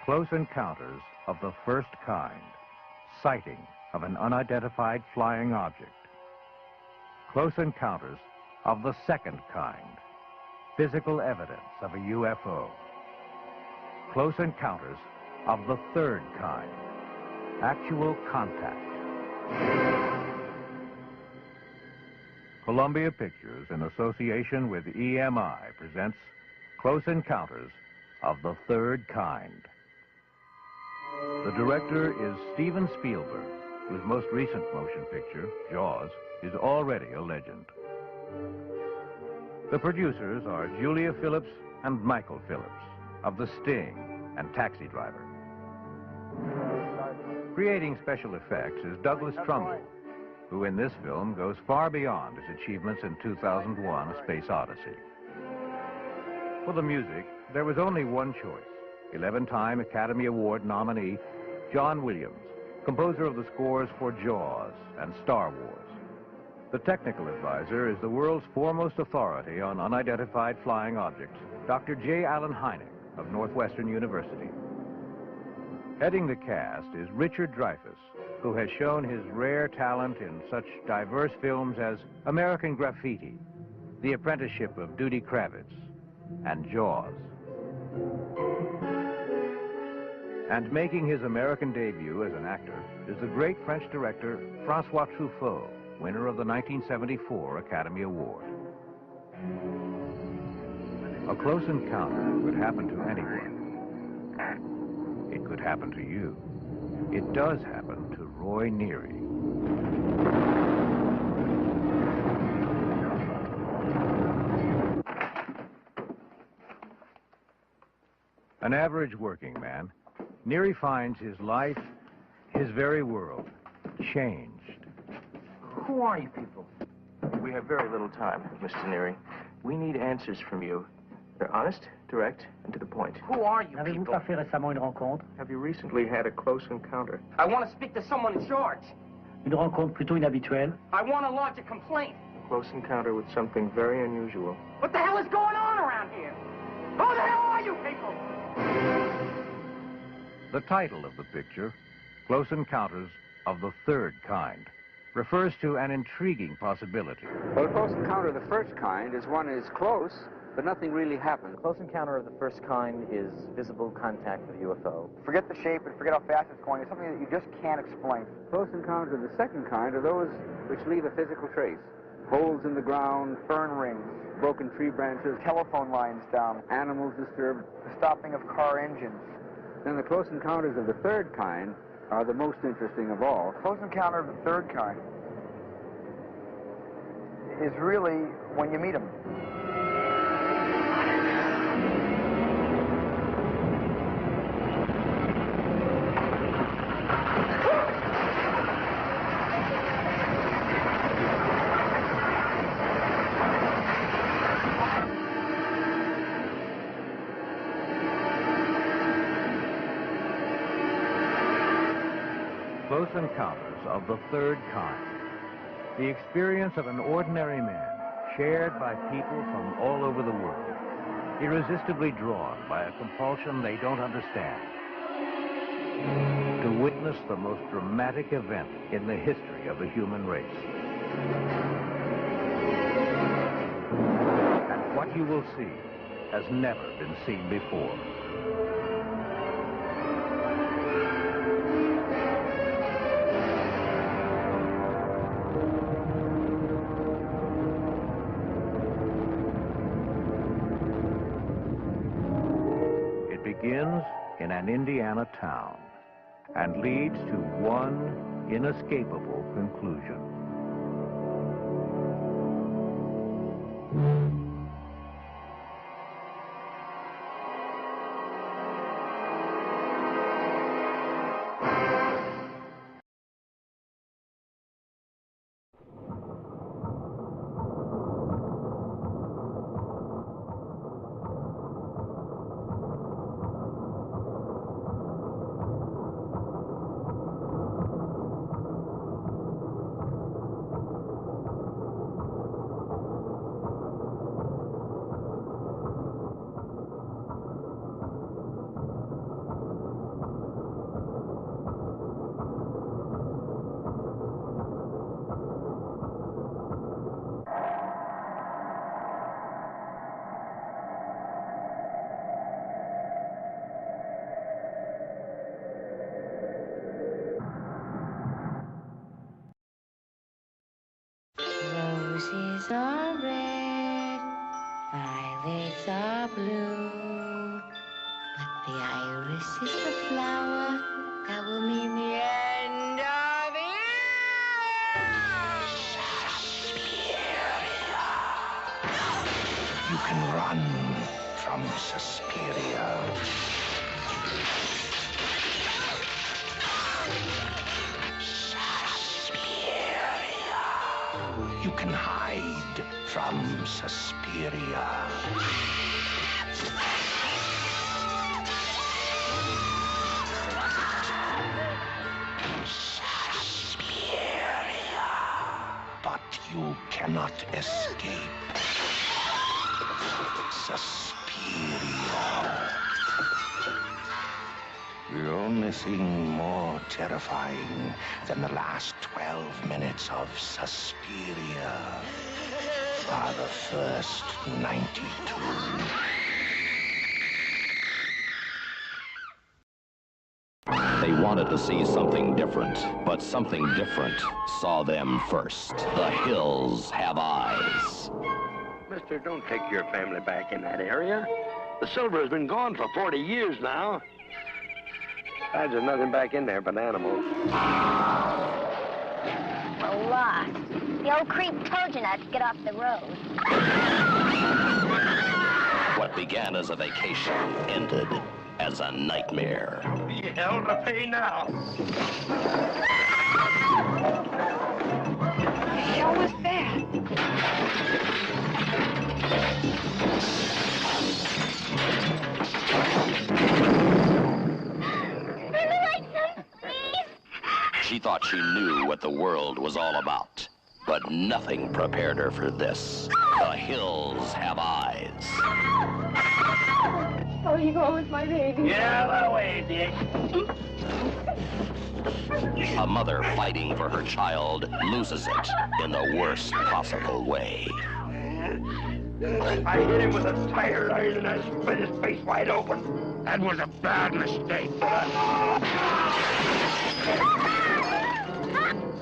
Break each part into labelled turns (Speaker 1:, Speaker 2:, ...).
Speaker 1: Close encounters of the first kind. Sighting of an unidentified flying object. Close encounters of the second kind. Physical evidence of a UFO. Close encounters of the third kind. Actual contact. Columbia Pictures, in association with EMI, presents Close Encounters of the Third Kind. The director is Steven Spielberg, whose most recent motion picture, Jaws, is already a legend. The producers are Julia Phillips and Michael Phillips of The Sting and Taxi Driver. Creating special effects is Douglas Trumbull, who in this film goes far beyond his achievements in 2001: A Space Odyssey. For the music, there was only one choice: 11-time Academy Award nominee John Williams, composer of the scores for Jaws and Star Wars. The technical advisor is the world's foremost authority on unidentified flying objects, Dr. J. Allen Hynek of Northwestern University. Heading the cast is Richard Dreyfuss, who has shown his rare talent in such diverse films as American Graffiti, The Apprenticeship of Dudy Kravitz, and Jaws. And making his American debut as an actor is the great French director François Truffaut, winner of the 1974 Academy Award. A close encounter could happen to anyone. It could happen to you. It does happen to Roy Neary. An average working man, Neary finds his life, his very world, changed.
Speaker 2: Who are you people? We have very little time, Mr. Neary. We need answers from you. They're honest, direct, and to the point.
Speaker 3: Who are you
Speaker 4: N'avez-vous
Speaker 3: people?
Speaker 4: pas fait récemment une rencontre?
Speaker 2: Have you recently had a close encounter?
Speaker 3: I want to speak to someone in charge.
Speaker 4: Une rencontre plutôt inhabituelle?
Speaker 3: I want to lodge a complaint.
Speaker 2: A close encounter with something very unusual.
Speaker 3: What the hell is going on around here? Who the hell are you people?
Speaker 1: The title of the picture, Close Encounters of the Third Kind, refers to an intriguing possibility.
Speaker 5: Well, a close encounter of the first kind is one is close, but nothing really happened.
Speaker 6: Close encounter of the first kind is visible contact with a UFO.
Speaker 7: Forget the shape and forget how fast it's going. It's something that you just can't explain.
Speaker 5: Close encounters of the second kind are those which leave a physical trace. Holes in the ground,
Speaker 7: Fern rings,
Speaker 5: broken tree branches,
Speaker 7: telephone lines down,
Speaker 5: animals disturbed.
Speaker 7: the stopping of car engines.
Speaker 5: Then the close encounters of the third kind are the most interesting of all.
Speaker 7: Close encounter of the third kind is really when you meet them.
Speaker 1: Close Encounters of the Third Kind. The experience of an ordinary man, shared by people from all over the world, irresistibly drawn by a compulsion they don't understand, to witness the most dramatic event in the history of the human race. And what you will see has never been seen before. Begins in an Indiana town and leads to one inescapable conclusion.
Speaker 8: are blue, but the iris is the flower that will mean the end of it.
Speaker 9: You can run from Suspiria. You can hide from Suspiria. Suspiria. But you cannot escape Suspiria. The only thing more terrifying than the last 12 minutes of Suspiria are the first 92.
Speaker 10: They wanted to see something different, but something different saw them first. The hills have eyes.
Speaker 11: Mister, don't take your family back in that area. The silver has been gone for 40 years now. Besides, there's nothing back in there but animals.
Speaker 12: We're lost. The old creep told you not to get off the road.
Speaker 10: What began as a vacation ended as a nightmare.
Speaker 11: Hell to pay now.
Speaker 12: Hell was that?
Speaker 10: She thought she knew what the world was all about, but nothing prepared her for this. The hills have eyes.
Speaker 12: Oh, you going with my baby?
Speaker 11: Get out of the way, Dick.
Speaker 10: A mother fighting for her child loses it in the worst possible way.
Speaker 11: I hit him with a tire iron and I split his face wide open. That was a bad mistake, but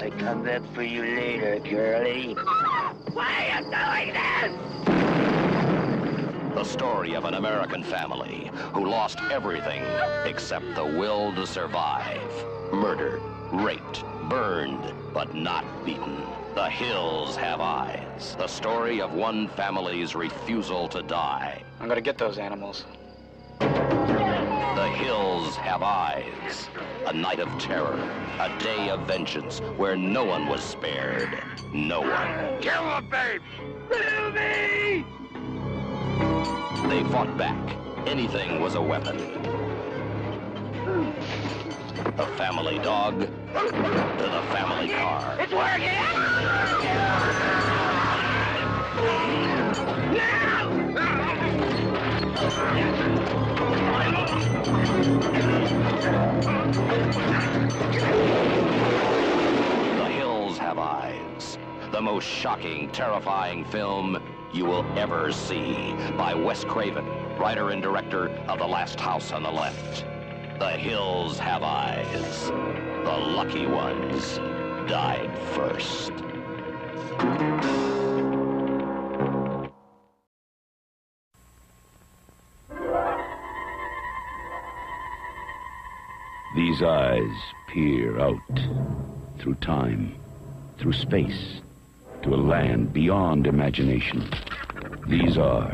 Speaker 11: I come back for you later, girlie. Why are you doing this?
Speaker 10: The story of an American family who lost everything except the will to survive. Murdered, raped, burned, but not beaten. The hills have eyes. The story of one family's refusal to die.
Speaker 7: I'm gonna get those animals.
Speaker 10: The hills have eyes. A night of terror, a day of vengeance where no one was spared. No one.
Speaker 11: Kill the babe! Kill me!
Speaker 10: They fought back. Anything was a weapon. The family dog to the family car.
Speaker 11: It's working!
Speaker 10: The Hills Have Eyes. The most shocking, terrifying film you will ever see, by Wes Craven, writer and director of The Last House on the Left. The hills have eyes. The lucky ones died first.
Speaker 13: These eyes peer out through time, through space, to a land beyond imagination. These are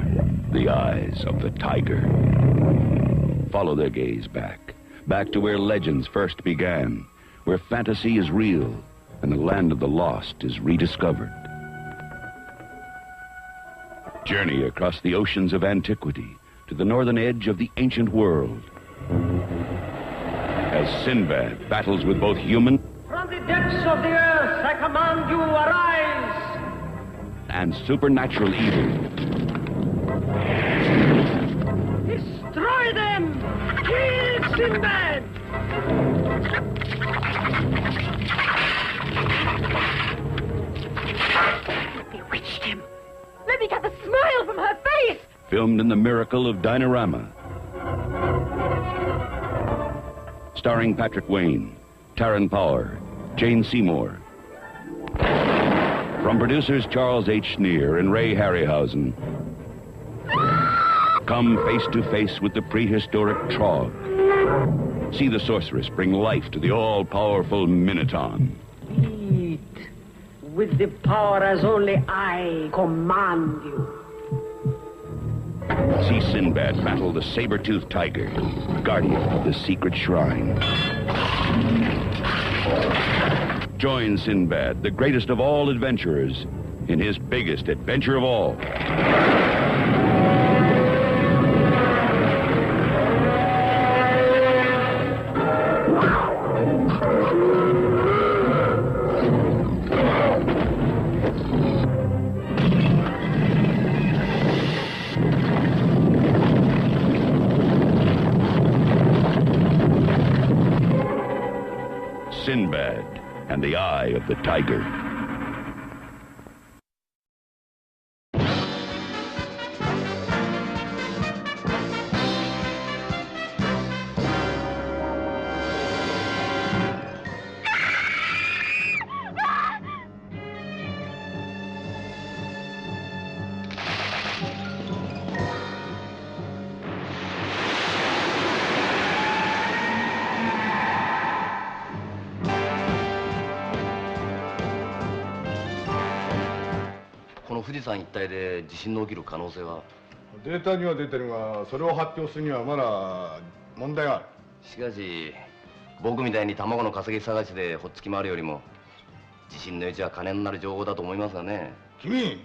Speaker 13: the eyes of the tiger. Follow their gaze back to where legends first began, where fantasy is real and the land of the lost is rediscovered. Journey across the oceans of antiquity to the northern edge of the ancient world. As Sinbad battles with both human
Speaker 3: From the depths of the earth, I command you, arise!
Speaker 13: and supernatural evil.
Speaker 3: Destroy them! Kill Sinbad! I bewitched him. Let me get the smile from her face!
Speaker 13: Filmed in the miracle of Dinorama. Starring Patrick Wayne, Taryn Power, Jane Seymour. From producers Charles H. Schneer and Ray Harryhausen. Come face to face with the prehistoric Trog. See the sorceress bring life to the all-powerful Minotaur.
Speaker 14: Eat with the power as only I command you.
Speaker 13: See Sinbad battle the saber-toothed tiger, guardian of the secret shrine. Join Sinbad, the greatest of all adventurers, in his biggest adventure of all. Sinbad and the Eye of the Tiger.
Speaker 15: 富士山一帯で地震の起きる可能性は？
Speaker 16: データには出てるが、それを発表するにはまだ問題がある。
Speaker 15: しかし僕みたいに卵の稼ぎ探しでほっつき回るよりも地震の余地は金になる情報だと思いますがね。
Speaker 16: 君、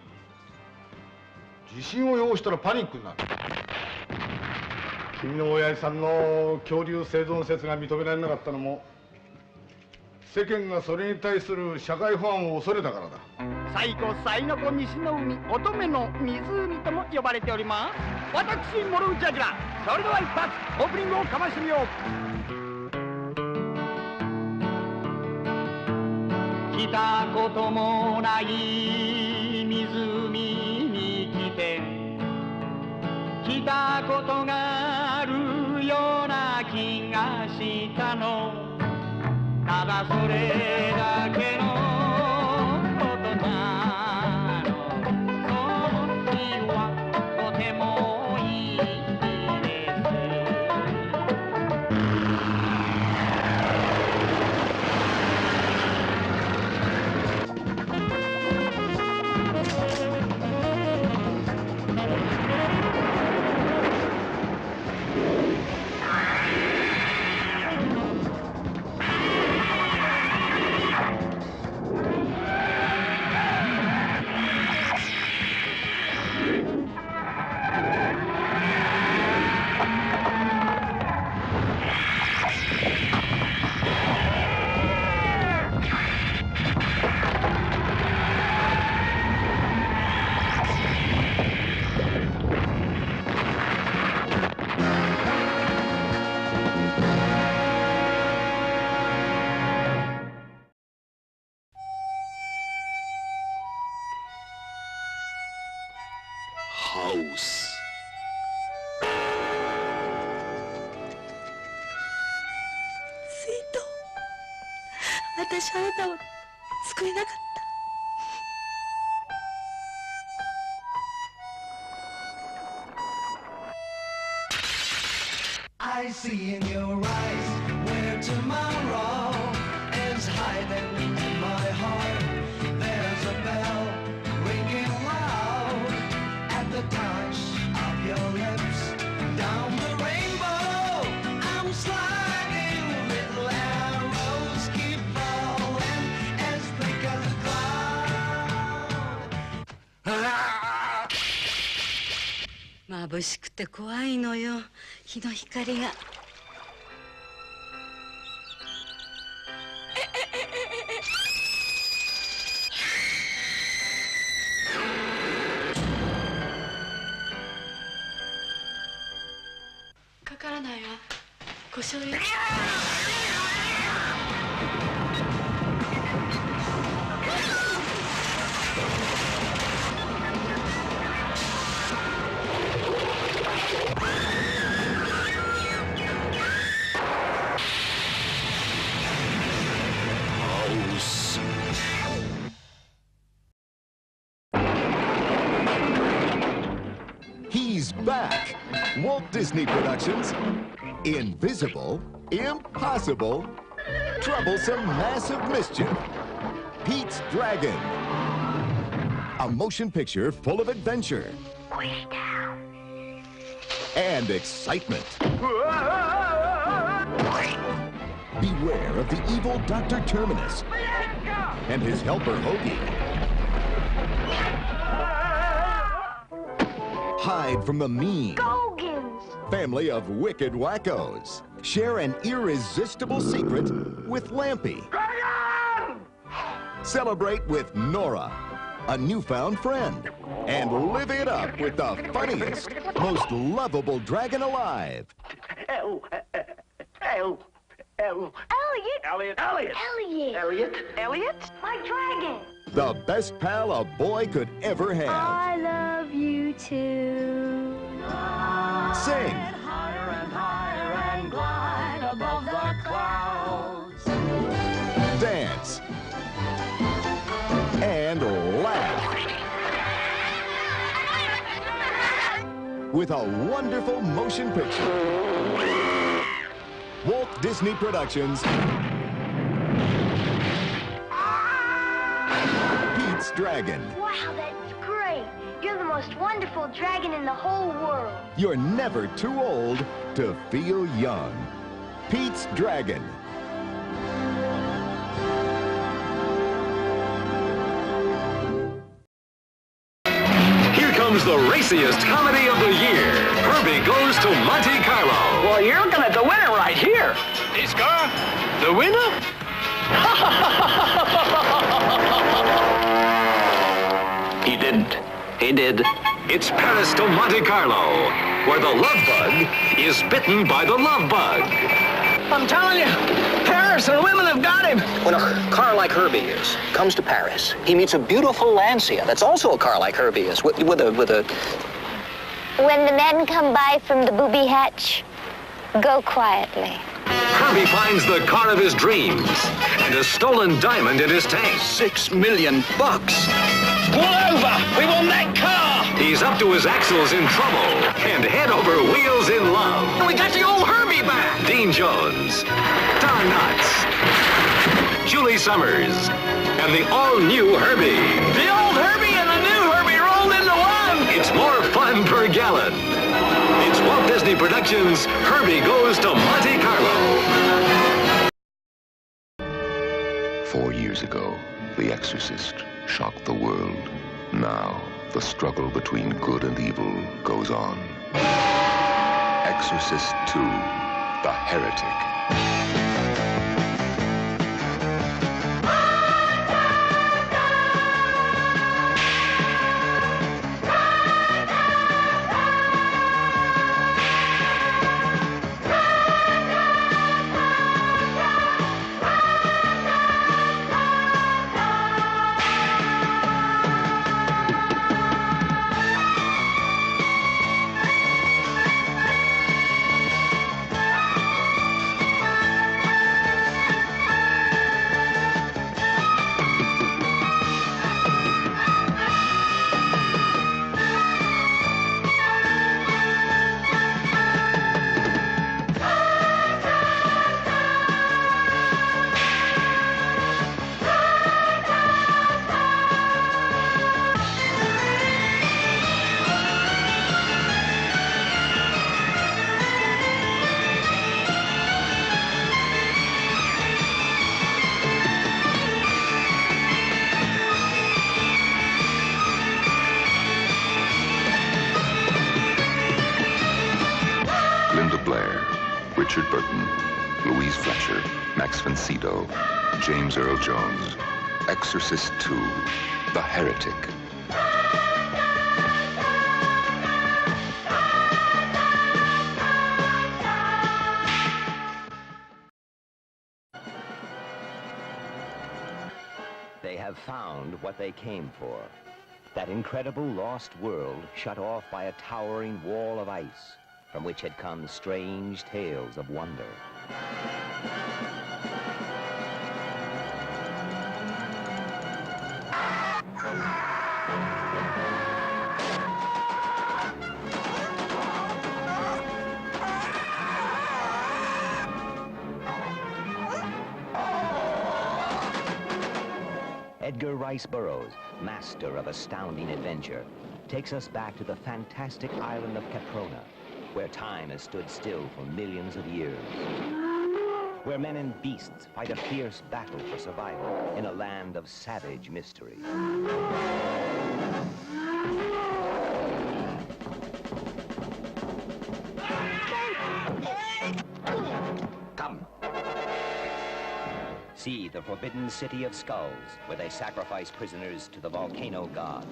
Speaker 16: 地震を要したらパニックになる。君の親父さんの恐竜生存説が認められなかったのも世間がそれに対する社会不安を恐れたからだ。
Speaker 17: 最古最の子西の海乙女の湖とも呼ばれております。私諸内明、それでは一発オープニングをかましてみよう。来たこともない湖に来て来たことがあるような気がしたの。ただそれだけのことなの。その日はとてもいい日です。
Speaker 18: 私はあなたを救えなかった。I see in your eyes where tomorrow is hiding in my heart. There's a bell ringing loud at the touch of your lips. Down the rainbow, I'm sliding. Little arrows keep falling as thick as a cloud. 眩しくて怖いのよ、日の光が。かからないわ、故障よ。
Speaker 19: He's back, Walt Disney Productions, invisible, impossible, troublesome, massive mischief. Pete's Dragon. A motion picture full of adventure. And excitement. Beware of the evil Dr. Terminus and his helper Hoagie. Hide from the mean family of wicked wackos. Share an irresistible secret with Lampy. Celebrate with Nora, a newfound friend. And live it up with the funniest, most lovable dragon alive.
Speaker 12: Elliot! My dragon!
Speaker 19: The best pal a boy could ever have.
Speaker 12: I love you too.
Speaker 19: Sing.
Speaker 18: Higher and higher and glide above the clouds.
Speaker 19: Dance. And laugh. With a wonderful motion picture. Walt Disney Productions. Pete's Dragon.
Speaker 12: Wow, that's great. You're the most wonderful dragon in the whole world.
Speaker 19: You're never too old to feel young. Pete's Dragon.
Speaker 20: Here comes the raciest comedy of the year. Herbie Goes to Monte Carlo.
Speaker 17: Well, you're looking at the winner right here.
Speaker 20: This car? The winner?
Speaker 10: He didn't. He did.
Speaker 20: It's Paris to Monte Carlo, where the love bug is bitten by the love bug.
Speaker 17: I'm telling you, Paris and women have got him.
Speaker 6: When a car like Herbie is comes to Paris, he meets a beautiful Lancia that's also a car like Herbie is, with a...
Speaker 12: When the men come by from the booby hatch, go quietly.
Speaker 20: Herbie finds the car of his dreams and a stolen diamond in his tank.
Speaker 17: $6 million. Pull over! We want that car!
Speaker 20: He's up to his axles in trouble and head over wheels in love.
Speaker 17: We got the old Herbie back!
Speaker 20: Dean Jones, Don Knotts, Julie Summers, and the all-new Herbie.
Speaker 17: The old Herbie and the new Herbie rolled into one!
Speaker 20: It's more fun per gallon. It's Walt Disney Productions' Herbie Goes to Monte Carlo.
Speaker 9: 4 years ago, The Exorcist shocked the world. Now, the struggle between good and evil goes on. Exorcist 2, The Heretic. Richard Burton, Louise Fletcher, Max von Sydow, James Earl Jones. Exorcist 2, The Heretic.
Speaker 21: They have found what they came for. That incredible lost world shut off by a towering wall of ice from which had come strange tales of wonder. Edgar Rice Burroughs, master of astounding adventure, takes us back to the fantastic island of Caprona, where time has stood still for millions of years. Where men and beasts fight a fierce battle for survival in a land of savage mystery.
Speaker 10: Come.
Speaker 21: See the forbidden city of skulls, where they sacrifice prisoners to the volcano god.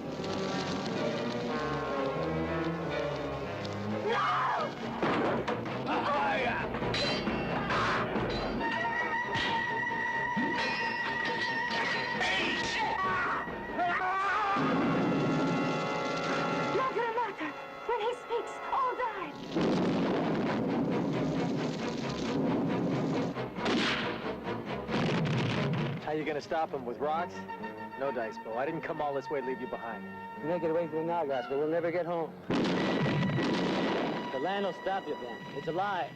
Speaker 3: When he speaks, all die.
Speaker 2: How you gonna stop him? With rocks? No dice, Bo. I didn't come all this way to leave you behind.
Speaker 4: You make it away from the Nagas, but we'll never get home. The land will stop you, Ben. It's a lie.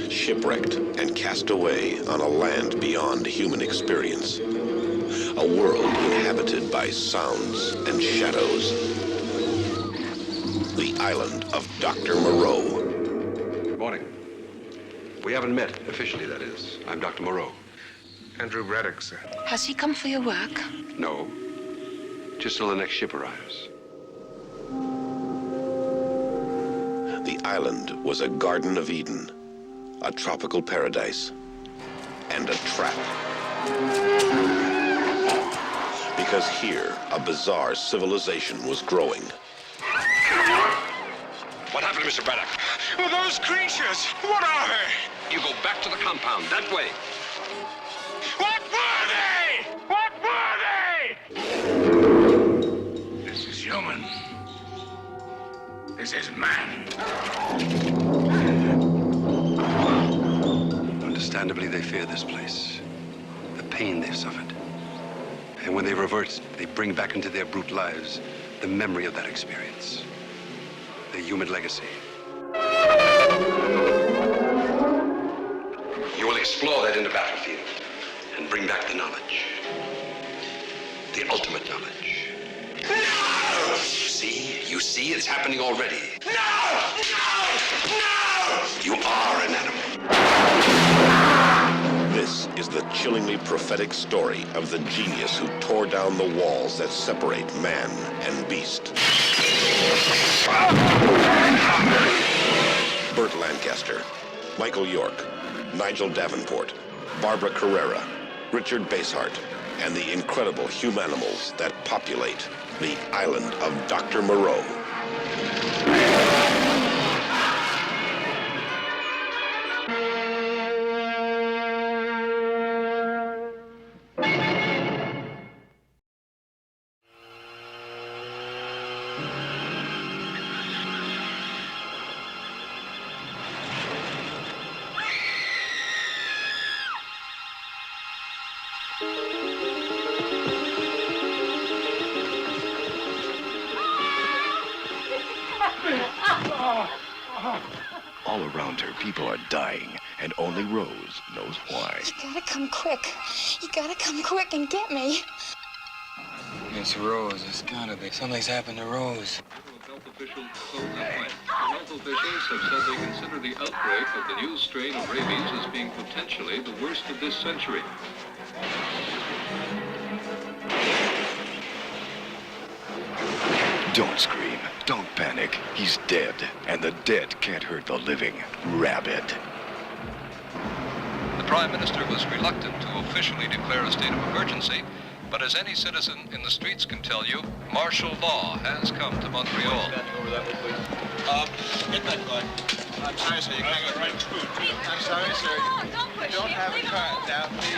Speaker 19: Shipwrecked and cast away on a land beyond human experience. A world inhabited by sounds and shadows. The island of Dr. Moreau.
Speaker 22: Good morning. We haven't met, officially that is. I'm Dr. Moreau.
Speaker 23: Andrew Braddock, sir.
Speaker 24: Has he come for your work?
Speaker 22: No. Just till the next ship arrives.
Speaker 19: The island was a Garden of Eden, a tropical paradise, and a trap. Because here, a bizarre civilization was growing.
Speaker 22: What happened to Mr. Braddock?
Speaker 23: Well, those creatures, what are they?
Speaker 22: You go back to the compound, that way.
Speaker 23: What were they? What were they? This is human. This is man.
Speaker 22: Understandably, they fear this place. The pain they've suffered. And when they revert, they bring back into their brute lives the memory of that experience. The human legacy. You will explore that in the battlefield and bring back the knowledge. The ultimate knowledge.
Speaker 23: No!
Speaker 22: You see, it's happening already.
Speaker 23: No! No! No!
Speaker 22: You are an animal.
Speaker 19: This is the chillingly prophetic story of the genius who tore down the walls that separate man and beast. Burt Lancaster, Michael York, Nigel Davenport, Barbara Carrera, Richard Basehart, and the incredible humanimals that populate the island of Dr. Moreau.
Speaker 25: All around her, people are dying, and only Rose knows why.
Speaker 24: You gotta come quick. You gotta come quick and get me.
Speaker 26: It's Rose. It's gotta be. Something's happened to Rose.
Speaker 27: Health officials have said they consider the outbreak of the new strain of rabies as being potentially the worst of this century.
Speaker 25: Don't scream. Don't panic. He's dead, and the dead can't hurt the living. Rabbit.
Speaker 27: The Prime Minister was reluctant to officially declare a state of emergency, but as any citizen in the streets can tell you, martial law has come to Montreal.
Speaker 1: Get that guy. I'm sorry, sir. You can't get right. I'm sorry, sir. You don't have a car now, please.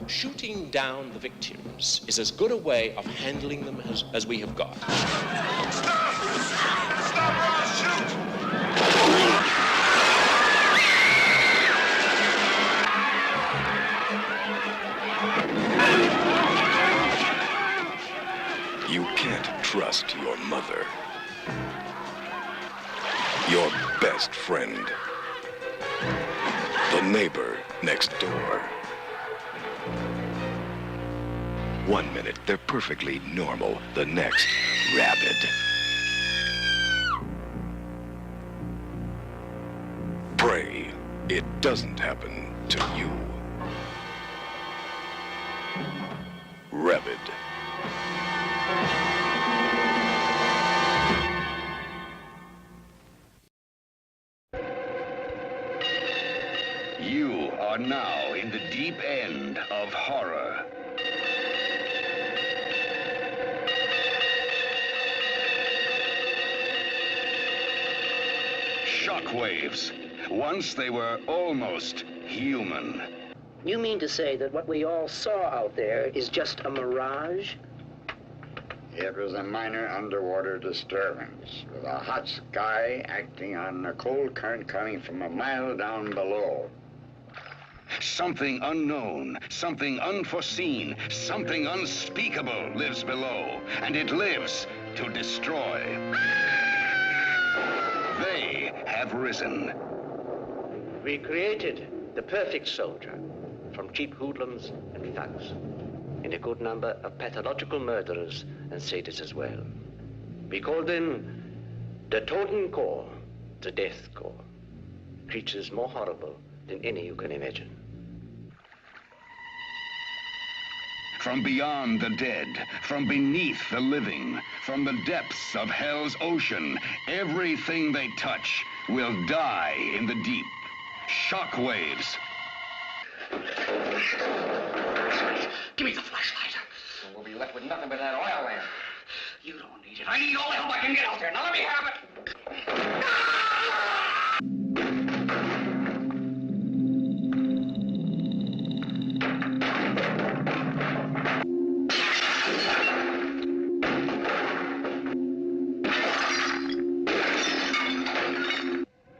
Speaker 5: Shooting down the victims is as good a way of handling them as we have got.
Speaker 1: Stop! Stop or I'll shoot!
Speaker 25: You can't trust your mother. Your best friend. The neighbor next door. 1 minute, they're perfectly normal. The next, rabid. Pray it doesn't happen to you. Rabid.
Speaker 20: You are now in the deep end of horror. Shockwaves. Once they were almost human.
Speaker 6: You mean to say that what we all saw out there is just a mirage?
Speaker 7: It was a minor underwater disturbance, with a hot sky acting on a cold current coming from a mile down below.
Speaker 20: Something unknown, something unforeseen, something unspeakable lives below, and it lives to destroy. They have risen.
Speaker 6: We created the perfect soldier from cheap hoodlums and thugs, in a good number of pathological murderers and sadists as well. We called them the Totem Corps, the Death Corps. Creatures more horrible than any you can imagine.
Speaker 20: From beyond the dead, from beneath the living, from the depths of hell's ocean, everything they touch will die in the deep. Shockwaves.
Speaker 1: Give me the flashlight.
Speaker 15: And we'll be left with nothing but that oil lamp.
Speaker 1: You don't need it. I need all the help I can get out there. Now let me have it.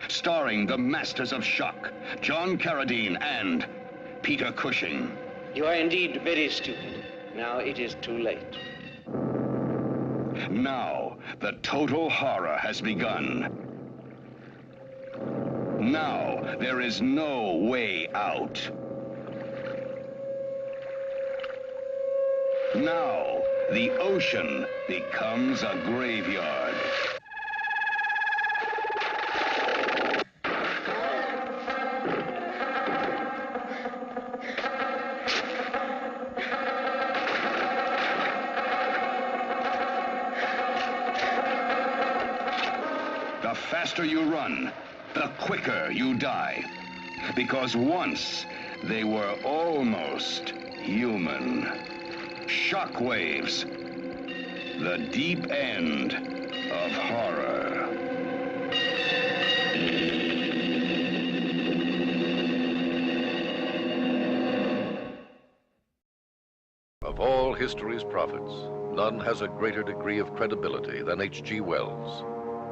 Speaker 20: Starring the masters of shock, John Carradine and Peter Cushing.
Speaker 6: You are indeed very stupid. Now it is too late.
Speaker 20: Now, the total horror has begun. Now, there is no way out. Now, the ocean becomes a graveyard. The faster you run, the quicker you die. Because once they were almost human. Shockwaves, the deep end of horror.
Speaker 8: Of all history's prophets, none has a greater degree of credibility than H.G. Wells.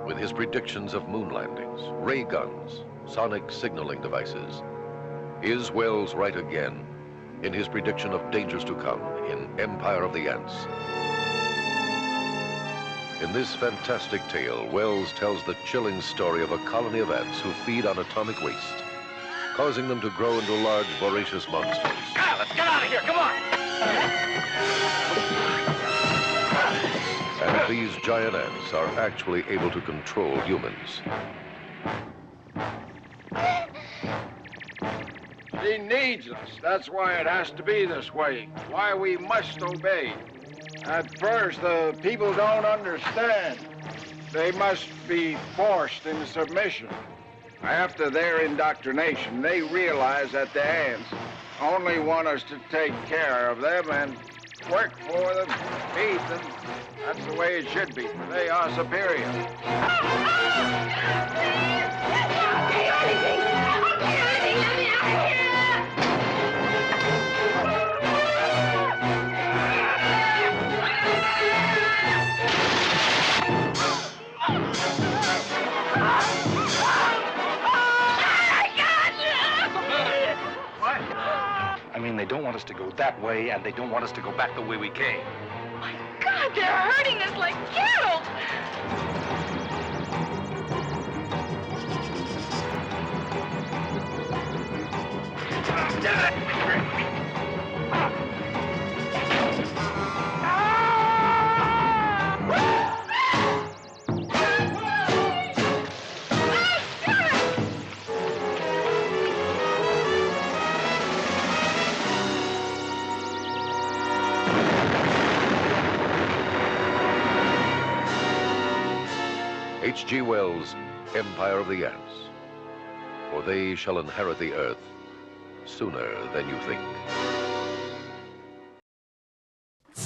Speaker 8: With his predictions of moon landings, ray guns, sonic signaling devices. Is Wells right again in his prediction of dangers to come in Empire of the Ants? In this fantastic tale, Wells tells the chilling story of a colony of ants who feed on atomic waste, causing them to grow into large, voracious monsters.
Speaker 1: Ah, let's get out of here. Come on.
Speaker 8: And these giant ants are actually able to control humans.
Speaker 11: He needs us. That's why it has to be this way. Why we must obey. At first, the people don't understand. They must be forced into submission. After their indoctrination, they realize that the ants only want us to take care of them and work for them, feed them. That's the way it should be. They are superior.
Speaker 9: I mean, they don't want us to go that way, and they don't want us to go back the way we came.
Speaker 3: My God, they're hurting us like cattle!
Speaker 8: H.G. Wells' Empire of the Ants. For they shall inherit the earth sooner than you think.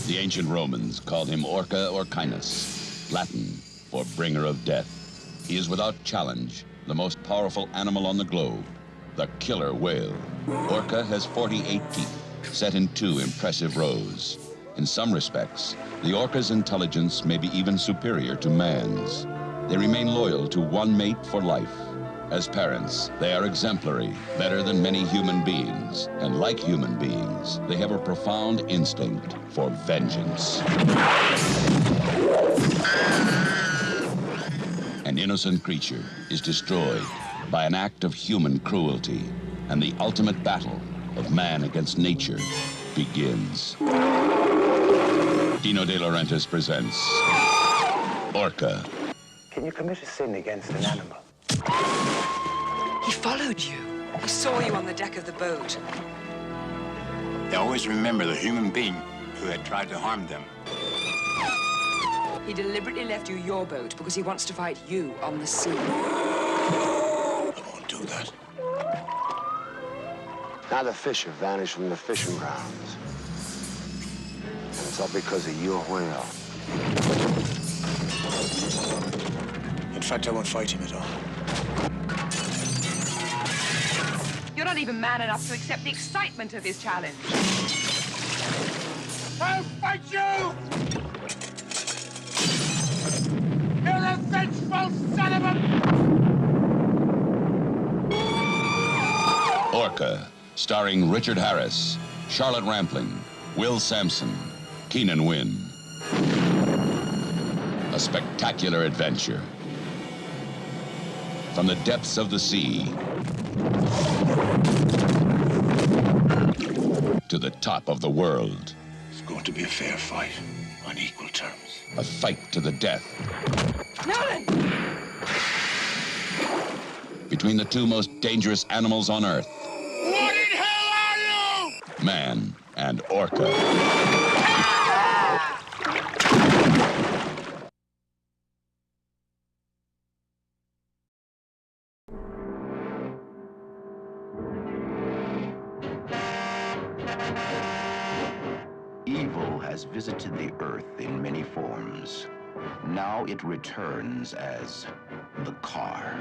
Speaker 12: The ancient Romans called him Orca or Canis, Latin for bringer of death. He is without challenge the most powerful animal on the globe, the killer whale. Orca has 48 teeth, set in 2 impressive rows. In some respects, the orca's intelligence may be even superior to man's. They remain loyal to one mate for life. As parents, they are exemplary, better than many human beings. And like human beings, they have a profound instinct for vengeance. An innocent creature is destroyed by an act of human cruelty, and the ultimate battle of man against nature begins. Dino De Laurentiis presents Orca.
Speaker 13: Can you commit a sin against an animal?
Speaker 14: He followed you. He saw you on the deck of the boat.
Speaker 7: They always remember the human being who had tried to harm them.
Speaker 14: He deliberately left you your boat because he wants to fight you on the sea.
Speaker 7: I won't do that.
Speaker 13: Now the fish have vanished from the fishing grounds. And it's all because of your whale.
Speaker 7: In fact, I won't fight him at all.
Speaker 3: You're not even man enough to accept the excitement of his challenge.
Speaker 11: I'll fight you! You're a vengeful son of a...
Speaker 12: Orca, starring Richard Harris, Charlotte Rampling, Will Sampson, Keenan Wynn. A spectacular adventure. From the depths of the sea to the top of the world.
Speaker 7: It's going to be a fair fight on equal terms.
Speaker 12: A fight to the death.
Speaker 3: Nolan!
Speaker 12: Between the 2 most dangerous animals on Earth.
Speaker 11: What in hell are you?
Speaker 12: Man and Orca.
Speaker 21: Evil has visited the Earth in many forms. Now it returns as the car.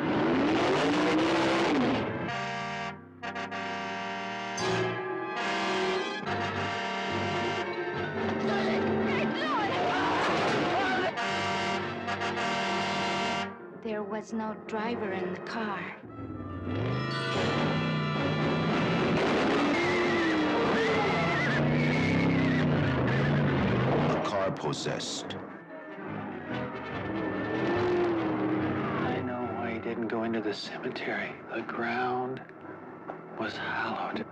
Speaker 24: There was no driver in the car.
Speaker 21: Possessed.
Speaker 13: I know why he didn't go into the cemetery. The ground was hallowed.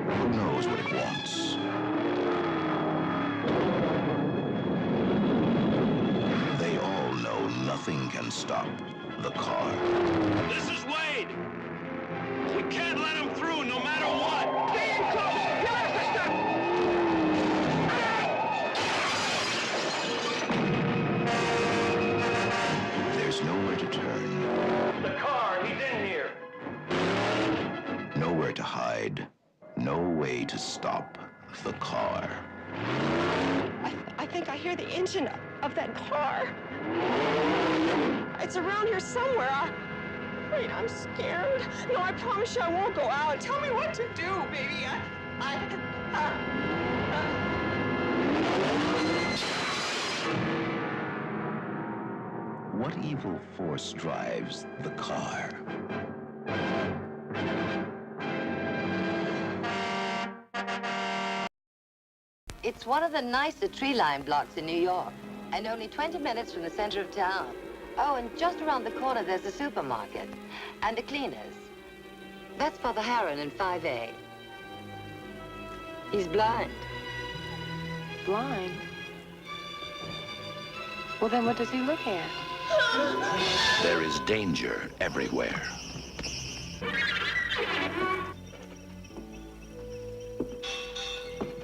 Speaker 21: Who knows what it wants? They all know nothing can stop the car.
Speaker 16: This is Wade. We can't let him through no matter what. Stay in close. You'll have to stop.
Speaker 21: There's nowhere to turn.
Speaker 2: inside. No way to stop the car.
Speaker 4: I think I hear the engine of that car. It's around here somewhere. Wait, I'm scared. No, I promise you I won't go out. Tell me what to do, baby.
Speaker 2: What evil force drives the car?
Speaker 10: It's one of the nicer tree-lined blocks in New York, and only 20 minutes from the center of town. Oh, and just around the corner, there's a supermarket and the cleaners. That's Father Harron in 5A. He's blind.
Speaker 4: Blind? Well, then what does he look at?
Speaker 2: There is danger everywhere.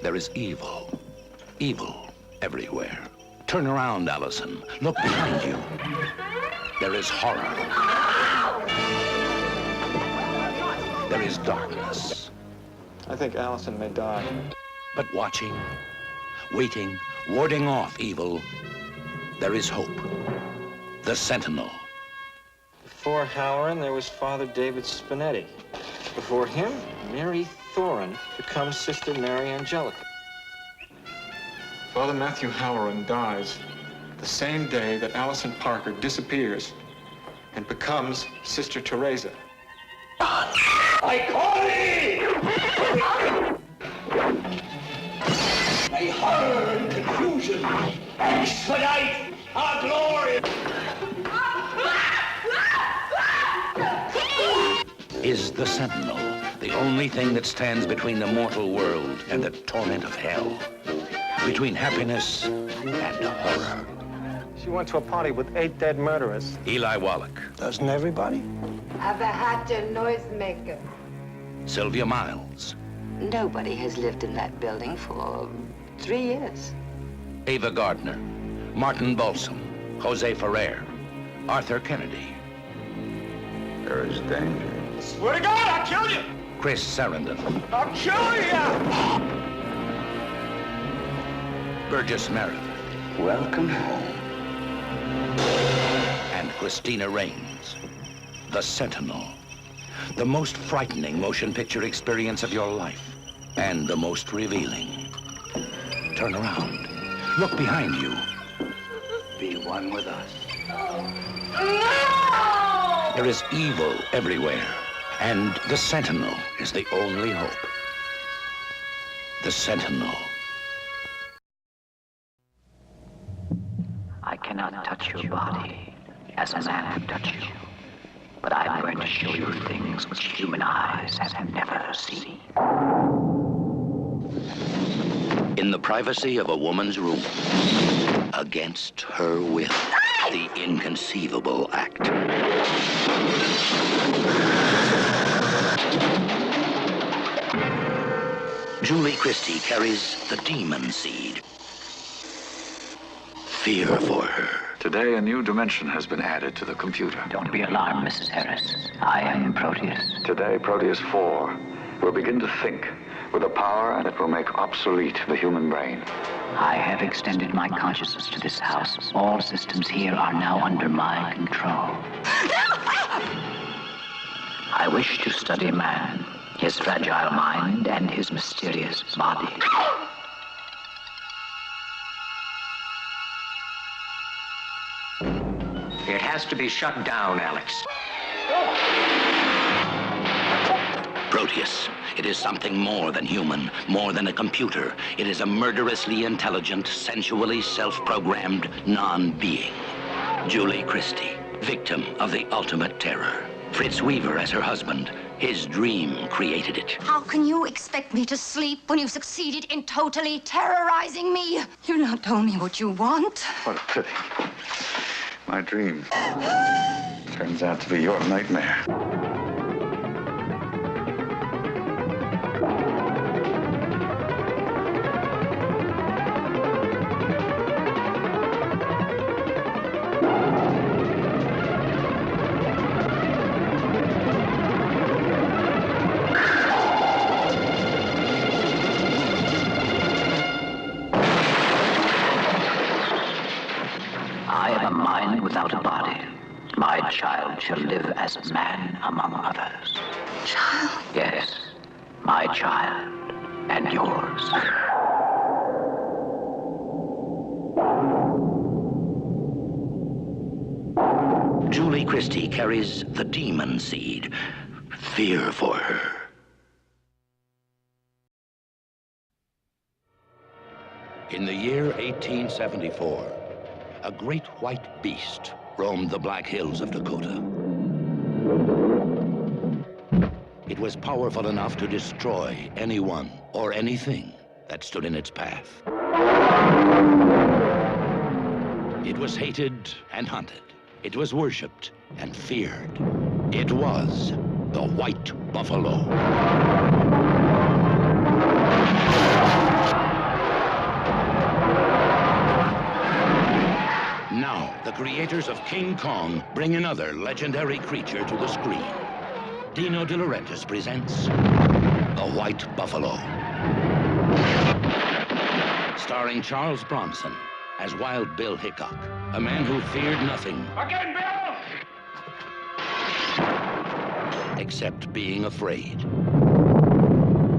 Speaker 2: There is evil. Evil everywhere. Turn around, Allison. Look behind you. There is horror. There is darkness.
Speaker 17: I think Allison may die.
Speaker 2: But watching, waiting, warding off evil, there is hope. The Sentinel.
Speaker 17: Before Halloran, there was Father David Spinetti. Before him, Mary Thorin becomes Sister Mary Angelica. Father Matthew Halloran dies the same day that Allison Parker disappears and becomes Sister Teresa.
Speaker 16: I call thee! May horror and confusion expedite our glory!
Speaker 2: Is the Sentinel the only thing that stands between the mortal world and the torment of hell? Between happiness and horror?
Speaker 17: She went to a party with 8 dead murderers.
Speaker 2: Eli Wallach.
Speaker 17: Doesn't everybody?
Speaker 10: Have a hat and noisemaker.
Speaker 2: Sylvia Miles.
Speaker 10: Nobody has lived in that building for 3 years.
Speaker 2: Ava Gardner. Martin Balsam. Jose Ferrer. Arthur Kennedy.
Speaker 7: There is danger.
Speaker 16: Swear to God, I'll kill you!
Speaker 2: Chris Sarandon.
Speaker 16: I'll kill you!
Speaker 2: Burgess Meredith.
Speaker 13: Welcome home.
Speaker 2: And Christina Raines. The Sentinel. The most frightening motion picture experience of your life. And the most revealing. Turn around. Look behind you.
Speaker 13: Be one with us.
Speaker 2: There is evil everywhere. And the Sentinel is the only hope. The Sentinel.
Speaker 18: I cannot touch your body as a man would touch you. But I'm going to show you things which human eyes have never seen.
Speaker 2: In the privacy of a woman's room, against her will, the inconceivable act. Julie Christie carries the demon seed. Fear for her.
Speaker 9: Today, a new dimension has been added to the computer.
Speaker 18: Don't be alarmed, Mrs. Harris. I am Proteus.
Speaker 9: Today, Proteus 4 will begin to think with a power that will make obsolete the human brain.
Speaker 18: I have extended my consciousness to this house. All systems here are now under my control. I wish to study man, his fragile mind, and his mysterious body.
Speaker 13: It has to be shut down, Alex.
Speaker 2: Proteus. It is something more than human, more than a computer. It is a murderously intelligent, sensually self-programmed non-being. Julie Christie, victim of the ultimate terror. Fritz Weaver as her husband. His dream created it.
Speaker 24: How can you expect me to sleep when you've succeeded in totally terrorizing me? You've not told me what you want.
Speaker 9: What a pity. My dream turns out to be your nightmare.
Speaker 18: My child shall live as man among others.
Speaker 24: Child?
Speaker 18: Yes, my child and yours.
Speaker 2: Julie Christie carries the demon seed, fear for her. In the year 1874, a great white beast roamed the Black Hills of Dakota. It was powerful enough to destroy anyone or anything that stood in its path. It was hated and hunted. It was worshipped and feared. It was the White Buffalo. Now, the creators of King Kong bring another legendary creature to the screen. Dino De Laurentiis presents The White Buffalo. Starring Charles Bronson as Wild Bill Hickok, a man who feared nothing.
Speaker 16: Again, Bill!
Speaker 2: Except being afraid.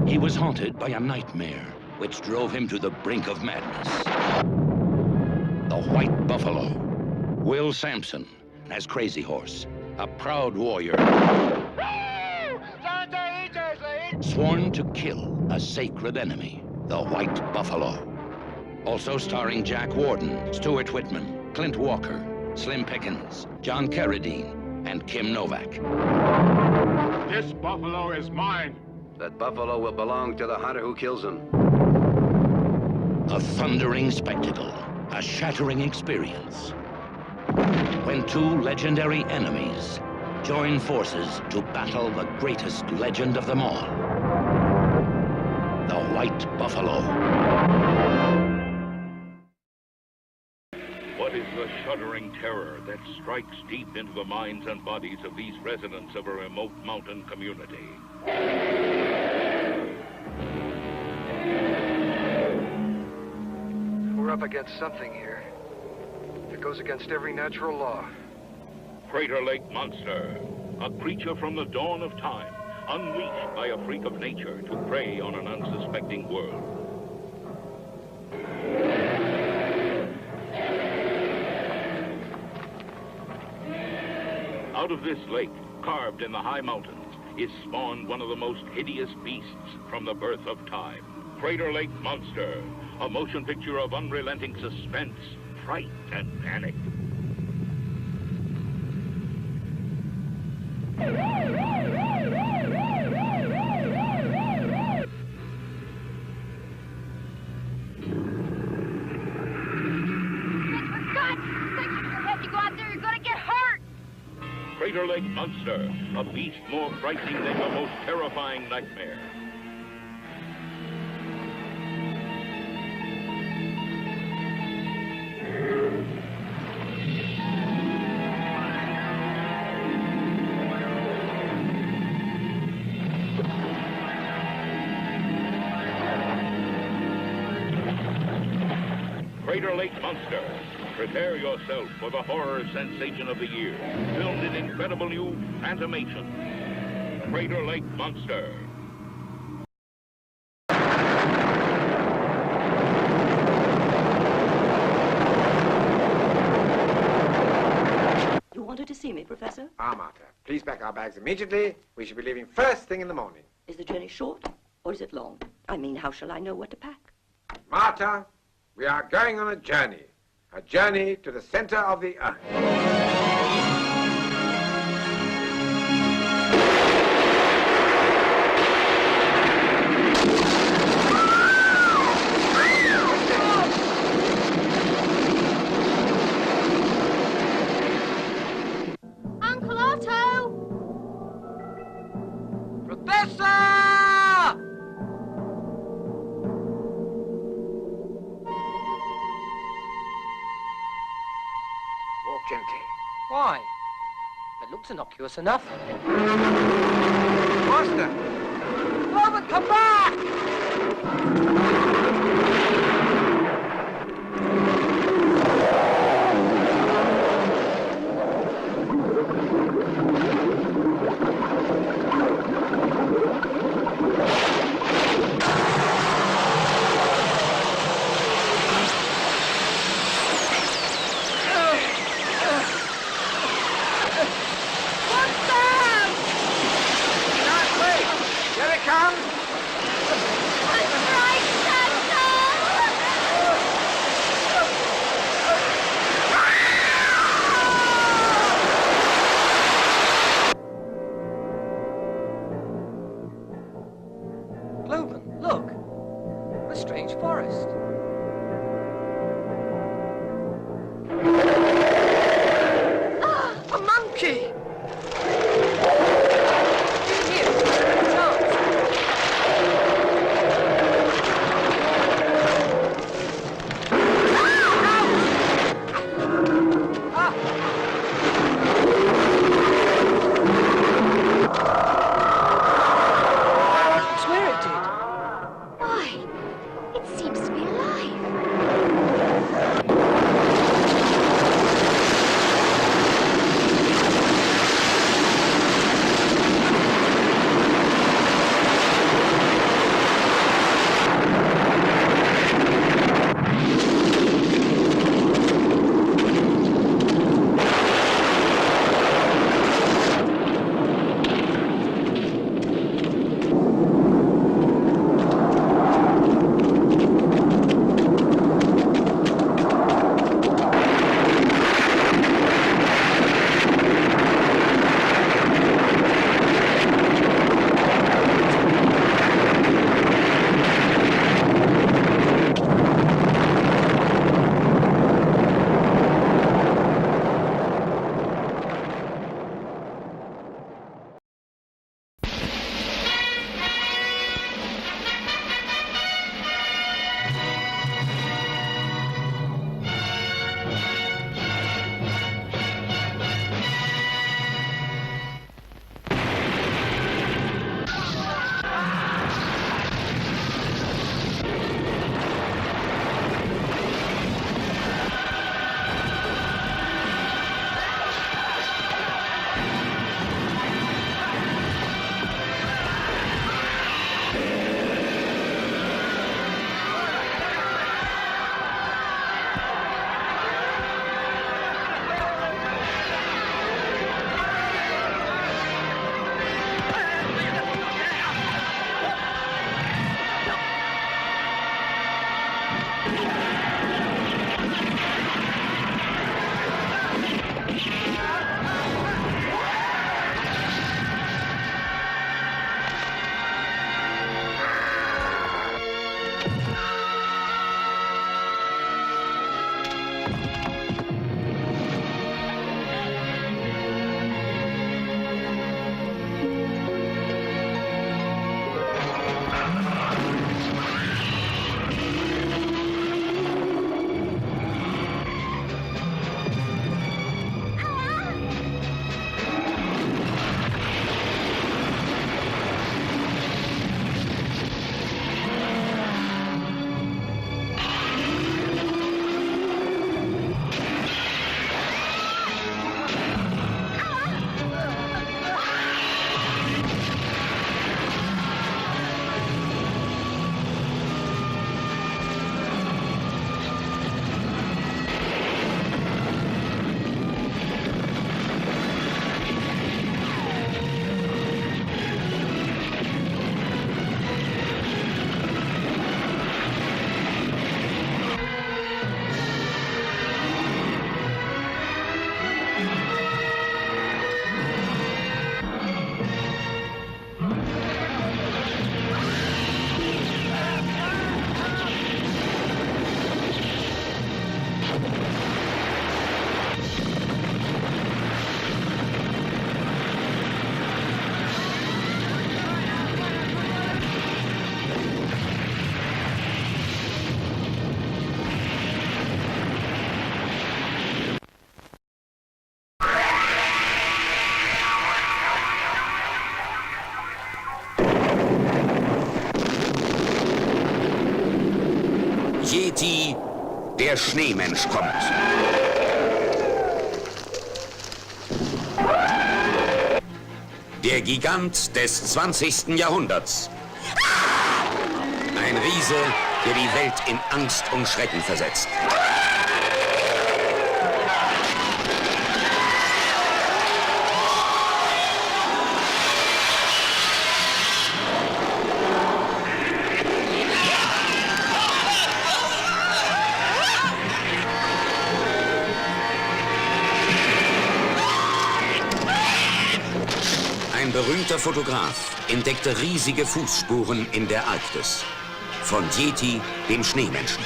Speaker 2: He was haunted by a nightmare which drove him to the brink of madness. The White Buffalo. Will Sampson as Crazy Horse, a proud warrior. Sworn to kill a sacred enemy, the White Buffalo. Also starring Jack Warden, Stuart Whitman, Clint Walker, Slim Pickens, John Carradine, and Kim Novak.
Speaker 16: This buffalo is mine.
Speaker 15: That buffalo will belong to the hunter who kills him.
Speaker 2: A thundering spectacle, a shattering experience. When two legendary enemies join forces to battle the greatest legend of them all, the White Buffalo.
Speaker 5: What is the shuddering terror that strikes deep into the minds and bodies of these residents of a remote mountain community?
Speaker 19: We're up against something here that goes against every natural law.
Speaker 5: Crater Lake Monster, a creature from the dawn of time, unleashed by a freak of nature to prey on an unsuspecting world. Out of this lake, carved in the high mountains, is spawned one of the most hideous beasts from the birth of time. Crater Lake Monster, a motion picture of unrelenting suspense, fright, and panic. Crater Lake Monster, a beast more frightening than the most terrifying nightmare. Crater Lake Monster. Prepare yourself for the horror sensation of the year. Filmed in incredible new animation. Crater Lake Monster.
Speaker 22: You wanted to see me, Professor?
Speaker 23: Martha. Please pack our bags immediately. We should be leaving first thing in the morning.
Speaker 22: Is the journey short or is it long? I mean, how shall I know what to pack?
Speaker 23: Martha, we are going on a journey. A journey to the center of the earth.
Speaker 3: Uncle Otto!
Speaker 23: Professor! Gently.
Speaker 25: Why? It looks innocuous enough.
Speaker 23: Master!
Speaker 25: Robert, come back!
Speaker 1: E.T., der Schneemensch kommt. Der Gigant des 20. Jahrhunderts. Ein Riese, der die Welt in Angst und Schrecken versetzt. Ein berühmter Fotograf entdeckte riesige Fußspuren in der Arktis. Von Yeti, dem Schneemenschen.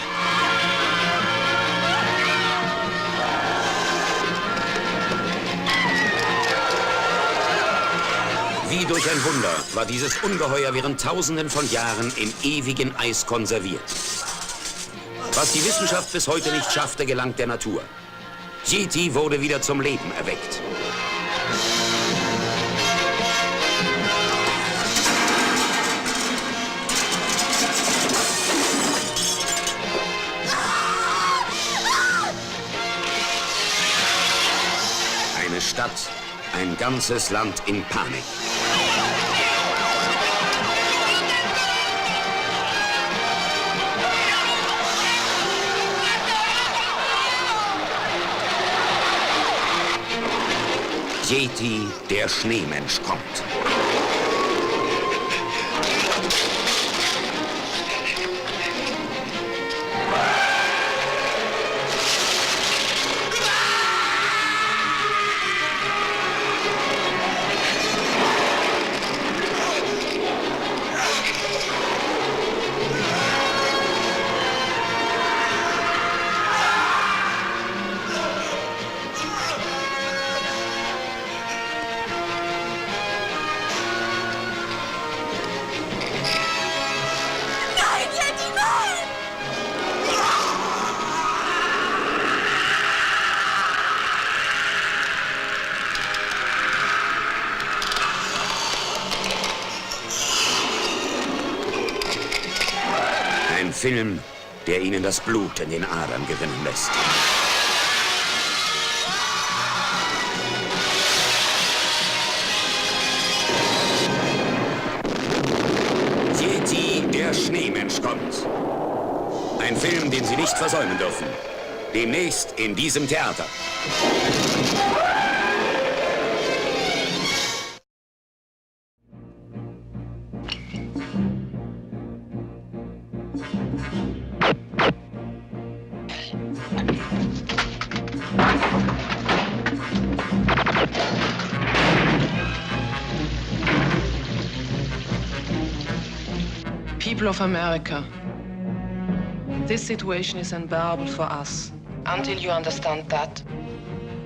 Speaker 1: Wie durch ein Wunder war dieses Ungeheuer während Tausenden von Jahren im ewigen Eis konserviert. Was die Wissenschaft bis heute nicht schaffte, gelang der Natur. Yeti wurde wieder zum Leben erweckt. Eine Stadt, ein ganzes Land in Panik. Yeti, der Schneemensch kommt. Ein Film, der Ihnen das Blut in den Adern gerinnen lässt. Yeti, der Schneemensch kommt. Ein Film, den Sie nicht versäumen dürfen. Demnächst in diesem Theater.
Speaker 6: People of America, this situation is unbearable for us. Until you understand that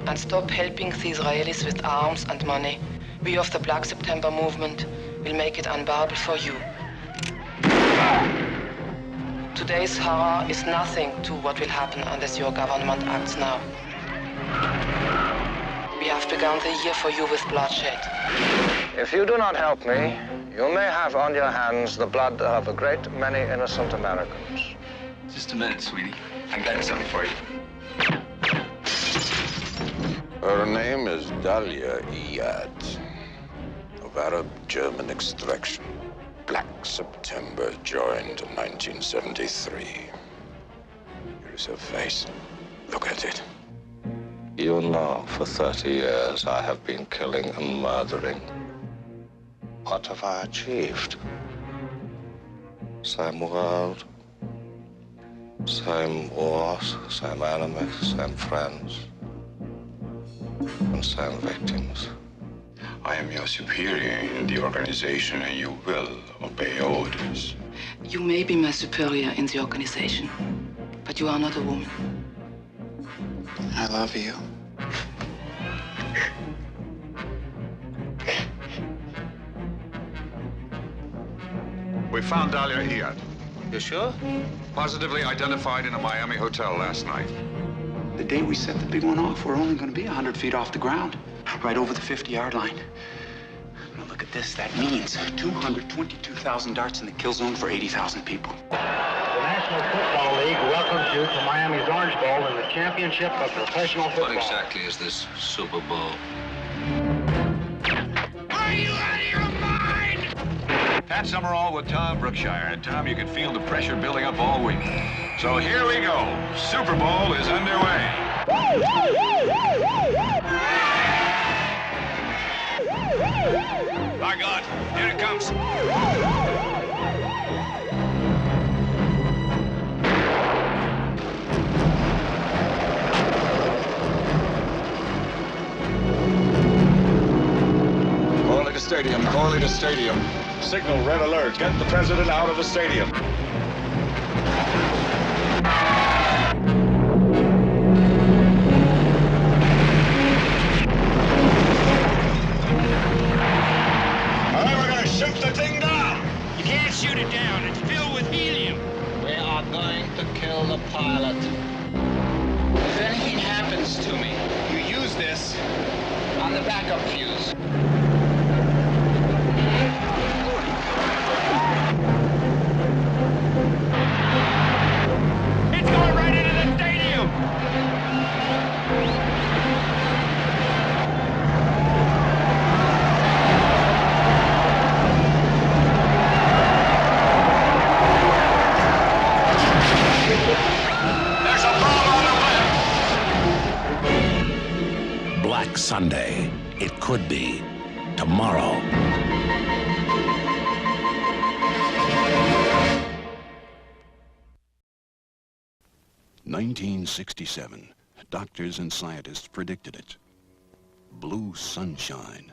Speaker 6: and stop helping the Israelis with arms and money, we of the Black September movement will make it unbearable for you. Today's horror is nothing to what will happen unless your government acts now. We have begun the year for you with bloodshed.
Speaker 19: If you do not help me, you may have on your hands the blood of a great many innocent Americans.
Speaker 8: Just a minute, sweetie. I got something for you.
Speaker 14: Her name is Dahlia Iyad, of Arab German extraction. Black September joined in 1973. Here is her face. Look at it.
Speaker 19: You know, for 30 years I have been killing and murdering. What have I achieved? Same world, same wars, same enemies, same friends, and same victims.
Speaker 8: I am your superior in the organization, and you will obey orders.
Speaker 6: You may be my superior in the organization, but you are not a woman.
Speaker 13: I love you.
Speaker 20: We found Dahlia Iyad.
Speaker 19: You sure?
Speaker 20: Positively identified in a Miami hotel last night.
Speaker 13: The day we set the big one off, we're only going to be 100 feet off the ground, right over the 50-yard line. Now look at this. That means 222,000 darts in the kill zone for 80,000 people.
Speaker 26: The National
Speaker 4: National Football League welcomes you to Miami's Orange Bowl in the championship of professional football.
Speaker 19: What exactly is this Super Bowl?
Speaker 16: Are you out of your mind?
Speaker 20: Pat Summerall with Tom Brookshire. And Tom, you can feel the pressure building up all week. So here we go. Super Bowl is underway. By God, here it comes.
Speaker 8: Stadium, Corley to stadium.
Speaker 20: Signal red alert. Get the president out of the stadium.
Speaker 16: All right, we're gonna shoot the thing down. You can't shoot it down. It's filled with helium.
Speaker 19: We are going to kill the pilot. If anything happens to me, you use this on the backup fuse.
Speaker 16: It's going right into the stadium.
Speaker 20: There's a bomb on the way.
Speaker 11: Black Sunday. It could be tomorrow. (1967). Doctors and scientists predicted it. Blue sunshine.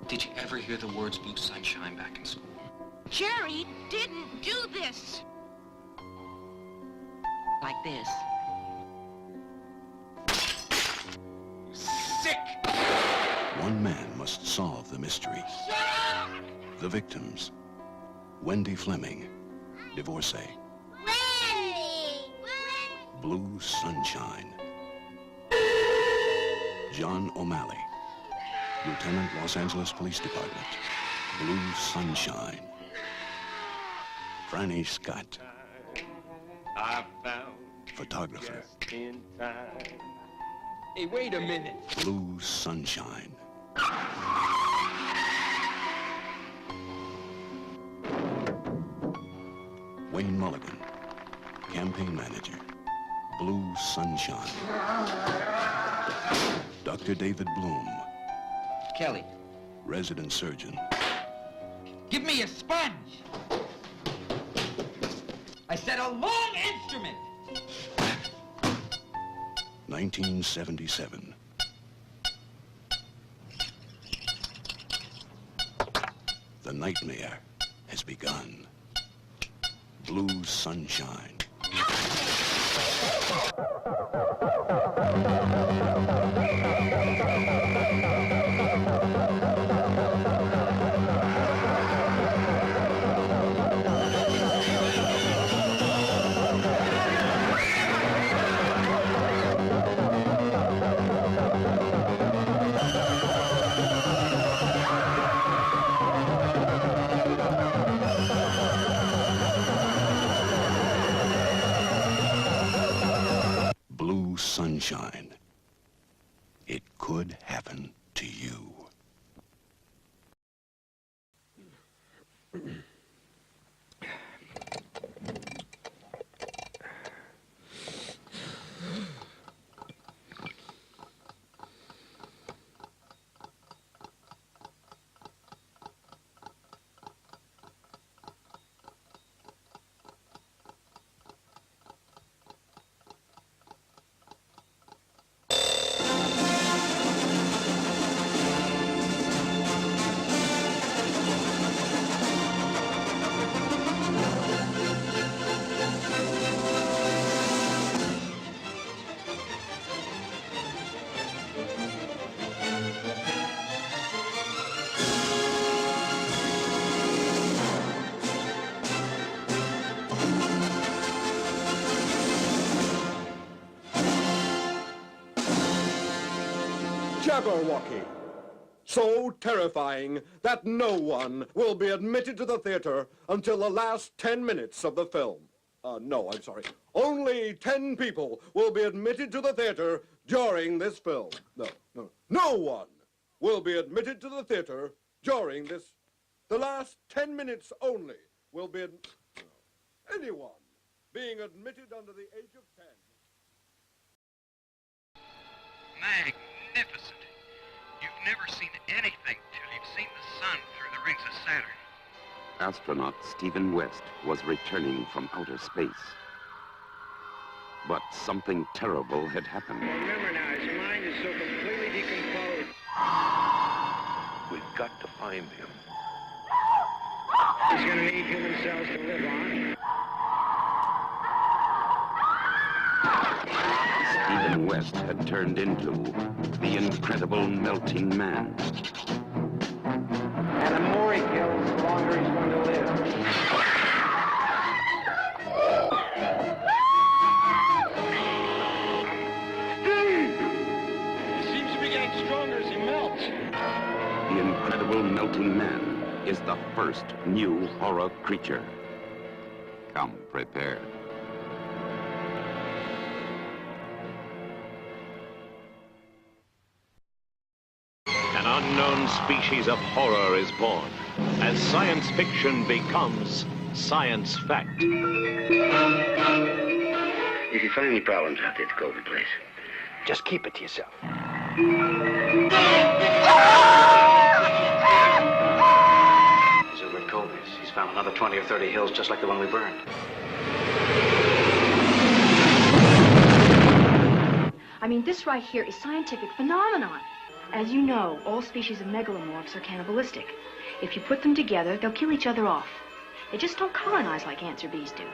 Speaker 12: Did you ever hear the words blue sunshine back in school?
Speaker 3: Jerry didn't do this.
Speaker 22: Like this.
Speaker 16: Sick.
Speaker 11: One man must solve the mystery. The victims: Wendy Fleming, divorcee. Blue sunshine. John O'Malley, Lieutenant, Los Angeles Police Department. Blue sunshine. Franny Scott,
Speaker 25: I found
Speaker 11: photographer.
Speaker 25: just in time. Hey, wait a minute.
Speaker 11: Blue sunshine. Wayne Mulligan, campaign manager. Blue sunshine. Dr. David Bloom,
Speaker 25: Kelly,
Speaker 11: resident surgeon.
Speaker 25: give me a sponge. I said a long instrument.
Speaker 11: 1977. The nightmare has begun. Blue sunshine. Blue sunshine. It could happen to you.
Speaker 7: Jabberwocky. So terrifying that no one will be admitted to the theater until the last 10 minutes of the film. No, I'm sorry. Only 10 people will be admitted to the theater during this film. No one will be admitted to the theater during this. The last 10 minutes only will be anyone being admitted under the age of 10.
Speaker 9: Magnificent. You've never seen anything till you've seen the sun through the rings of Saturn.
Speaker 1: Astronaut Stephen West was returning from outer space. But something terrible had happened.
Speaker 4: Remember now, his mind is so completely decomposed.
Speaker 20: We've got to find him.
Speaker 4: He's going to need human cells to live on.
Speaker 1: Stephen West had turned into the incredible melting man.
Speaker 4: And the more he kills, the longer he's going to live.
Speaker 25: He seems to be getting stronger as he melts.
Speaker 1: The incredible melting man is the first new horror creature. Come prepared.
Speaker 5: An unknown species of horror is born as science fiction becomes science fact.
Speaker 2: If you find any problems out there at the Golden Place, just keep it to yourself.
Speaker 18: He's over at Colby's. He's found another 20 or 30 hills just like the one we burned.
Speaker 10: I mean, this right here is scientific phenomenon. As you know, all species of megalomorphs are cannibalistic. If you put them together, they'll kill each other off. They just don't colonize like ants or bees do.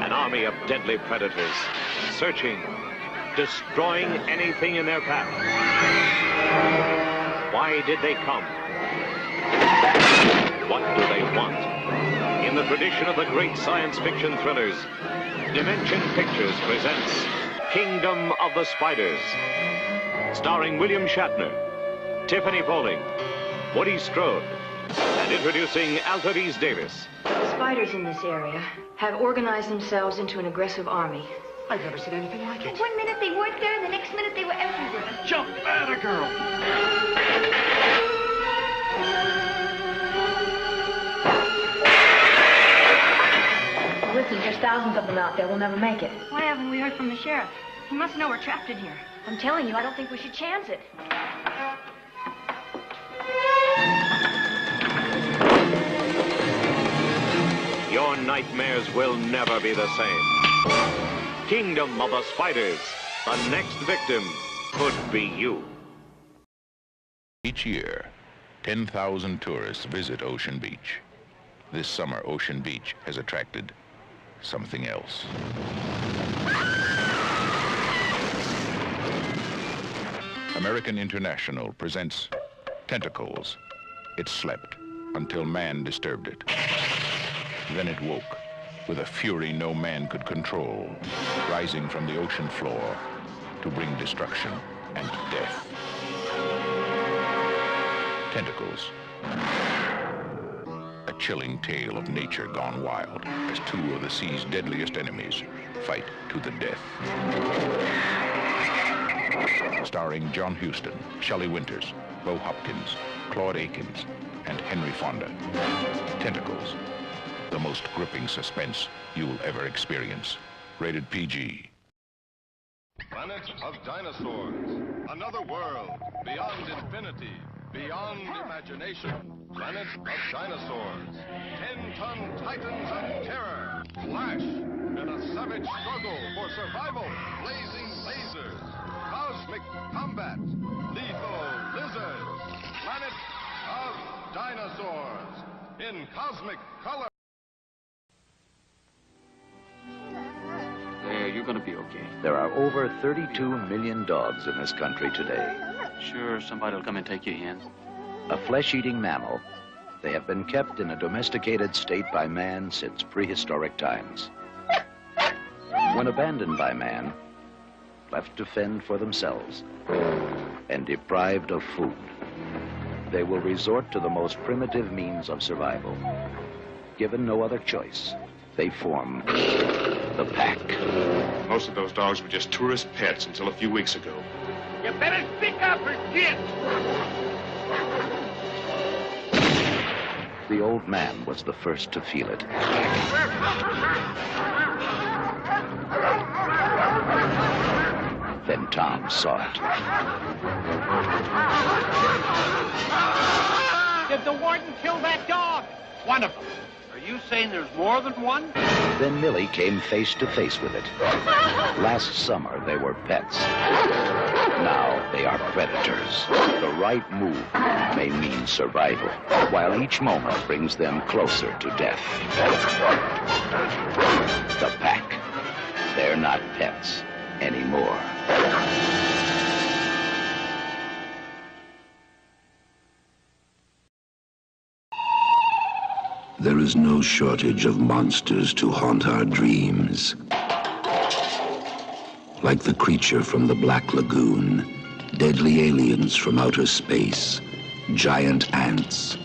Speaker 5: An army of deadly predators, searching, destroying anything in their path. Why did they come? What do they want? In the tradition of the great science fiction thrillers, Dimension Pictures presents Kingdom of the Spiders, starring William Shatner, Tiffany Poling, Woody Strode, and introducing Alfred E. Davis.
Speaker 10: The spiders in this area have organized themselves into an aggressive army. I've never seen anything like it.
Speaker 3: One minute they weren't there, and the next minute they were everywhere.
Speaker 25: Jump at a girl!
Speaker 10: Listen, there's thousands of them out there. We'll never make it.
Speaker 3: Why haven't we heard from the sheriff? He must know we're trapped in here.
Speaker 10: I'm telling you, I don't think we should chance it.
Speaker 5: Your nightmares will never be the same. Kingdom of the Spiders. The next victim could be you.
Speaker 14: Each year, 10,000 tourists visit Ocean Beach. This summer, Ocean Beach has attracted something else. American International presents Tentacles. It slept until man disturbed it. Then it woke with a fury no man could control, rising from the ocean floor to bring destruction and death. Tentacles. A chilling tale of nature gone wild as two of the sea's deadliest enemies fight to the death. Starring John Huston, Shelley Winters, Bo Hopkins, Claude Akins, and Henry Fonda. Tentacles. The most gripping suspense you'll ever experience. Rated PG.
Speaker 17: Planet of dinosaurs. Another world. Beyond infinity. Beyond imagination. Planet of dinosaurs. 10-ton titans of terror. Flash in a savage struggle for survival. Blazing lasers. Cosmic combat. Lethal lizards. Planet of dinosaurs. In cosmic color.
Speaker 12: There, you're gonna be okay.
Speaker 18: There are over 32 million dogs in this country today.
Speaker 12: Sure, somebody'll come and take you in.
Speaker 18: A flesh-eating mammal, they have been kept in a domesticated state by man since prehistoric times. When abandoned by man,
Speaker 11: left to fend for themselves, and deprived of food. They will resort to the most primitive means of survival. Given no other choice, they form the pack.
Speaker 6: Most of those dogs were just tourist pets until a few weeks ago.
Speaker 16: You better speak up or shit!
Speaker 11: The old man was the first to feel it. Then Tom saw it.
Speaker 19: Did the warden kill that dog? One of them. Are you saying there's more than one?
Speaker 11: Then Millie came face to face with it. Last summer, they were pets. Now they are predators. The right move may mean survival, while each moment brings them closer to death. The pack. They're not pets anymore.
Speaker 15: There is no shortage of monsters to haunt our dreams. Like the creature from the Black Lagoon, deadly aliens from outer space, giant ants,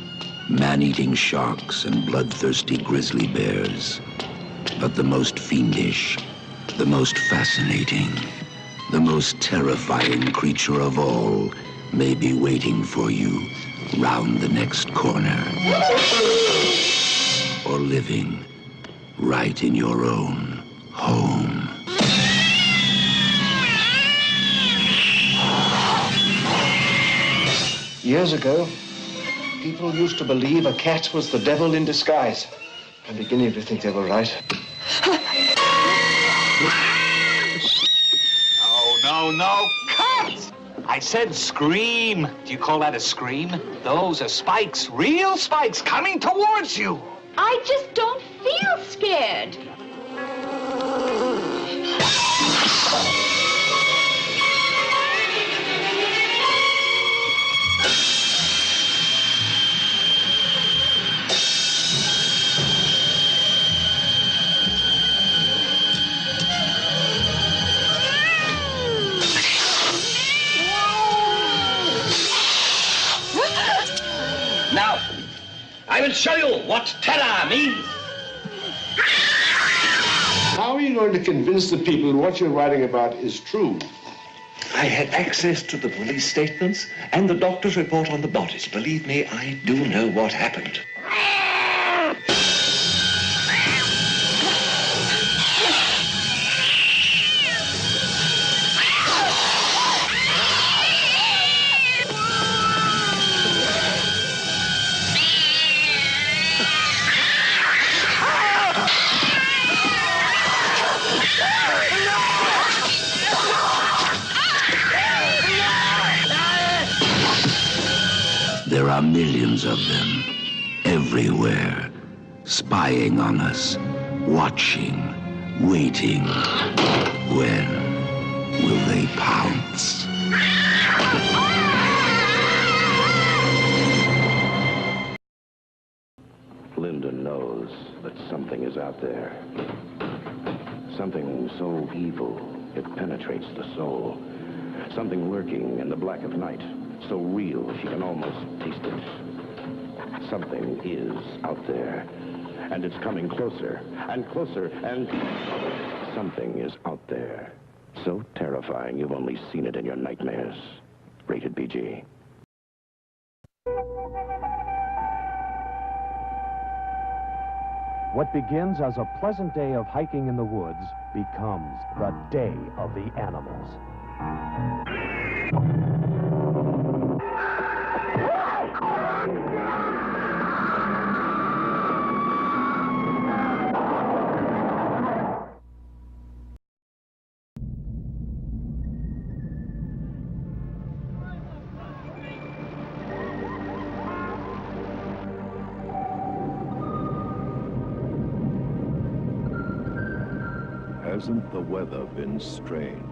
Speaker 15: man-eating sharks, and bloodthirsty grizzly bears. But the most fiendish, the most fascinating, the most terrifying creature of all may be waiting for you round the next corner. Or living right in your own home.
Speaker 21: Years ago, people used to believe a cat was the devil in disguise. I'm beginning to think they were right.
Speaker 19: No, cut! I said scream. Do you call that a scream? Those are spikes, real spikes, coming towards you.
Speaker 3: I just don't feel scared.
Speaker 19: Now, I will show you what terror means.
Speaker 21: How are you going to convince the people what you're writing about is true?
Speaker 23: I had access to the police statements and the doctor's report on the bodies. Believe me, I do know what happened.
Speaker 15: There are millions of them, everywhere, spying on us, watching, waiting. When will they pounce?
Speaker 14: Linda knows that something is out there. Something so evil, it penetrates the soul. Something lurking in the black of night. So real, she can almost taste it. Something is out there, and it's coming closer and closer, and something is out there. So terrifying, you've only seen it in your nightmares. Rated PG.
Speaker 24: What begins as a pleasant day of hiking in the woods becomes the day of the animals.
Speaker 26: Hasn't the weather been strange?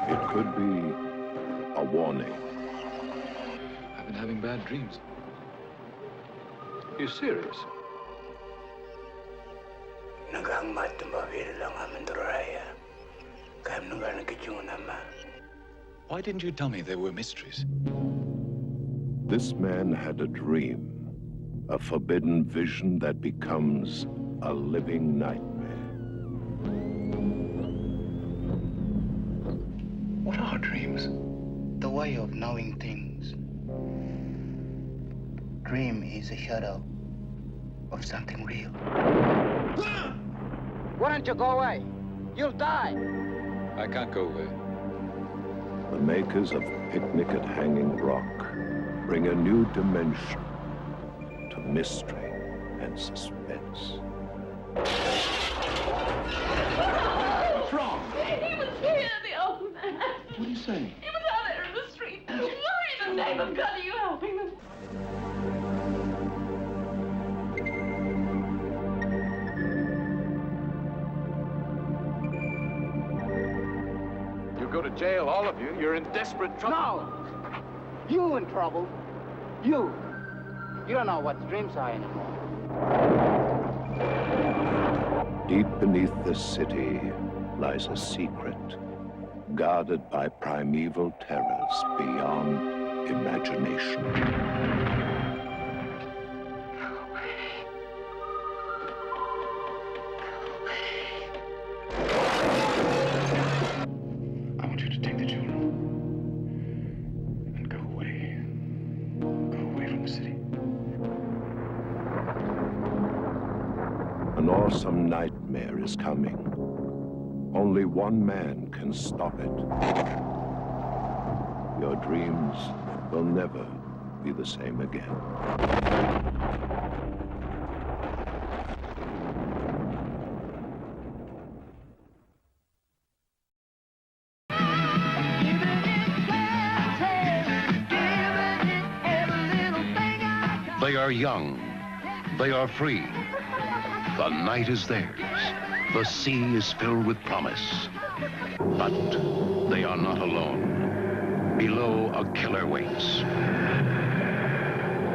Speaker 26: It could be a warning.
Speaker 27: I've been having bad dreams.
Speaker 24: You serious?
Speaker 7: Why didn't you tell me they were mysteries?
Speaker 26: This man had a dream, a forbidden vision that becomes a living nightmare.
Speaker 8: What are dreams? The way of knowing things. Dream is a shadow of something real.
Speaker 19: Why don't you go away? You'll die.
Speaker 7: I can't go away.
Speaker 26: The makers of Picnic at Hanging Rock bring a new dimension to mystery and suspense.
Speaker 3: What's wrong? He was here, the old man.
Speaker 21: What are you saying?
Speaker 3: He was out there in the street. Hurry, in the name of God, are you helping them?
Speaker 24: You go to jail, all of you. You're in desperate trouble.
Speaker 19: No! You in trouble. You. You don't know what dreams are anymore.
Speaker 26: Deep beneath the city lies a secret, guarded by primeval terrors beyond imagination.
Speaker 23: I want you to take the children and go away. Go away from the city.
Speaker 26: An awesome nightmare is coming. Only one man can stop it. Your dreams will never be the same again.
Speaker 11: They are young. They are free. The night is theirs. The sea is filled with promise. But they are not alone. Below, a killer waits.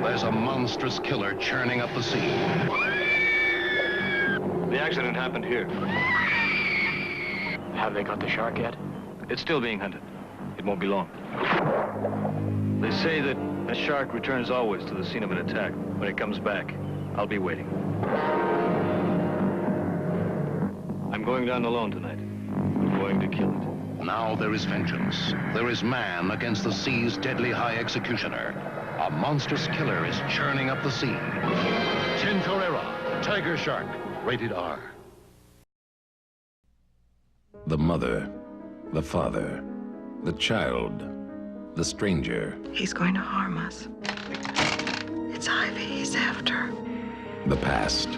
Speaker 11: There's a monstrous killer churning up the sea.
Speaker 12: The accident happened here. Have they got the shark yet? It's still being hunted. It won't be long. They say that a shark returns always to the scene of an attack. When it comes back, I'll be waiting. I'm going down alone tonight. I'm going to kill it.
Speaker 11: Now there is vengeance. There is man against the sea's deadly high executioner. A monstrous killer is churning up the sea. Tintorera, Tiger Shark, rated R.
Speaker 15: The mother, the father, the child, the stranger.
Speaker 9: He's going to harm us. It's Ivy he's after.
Speaker 15: The past,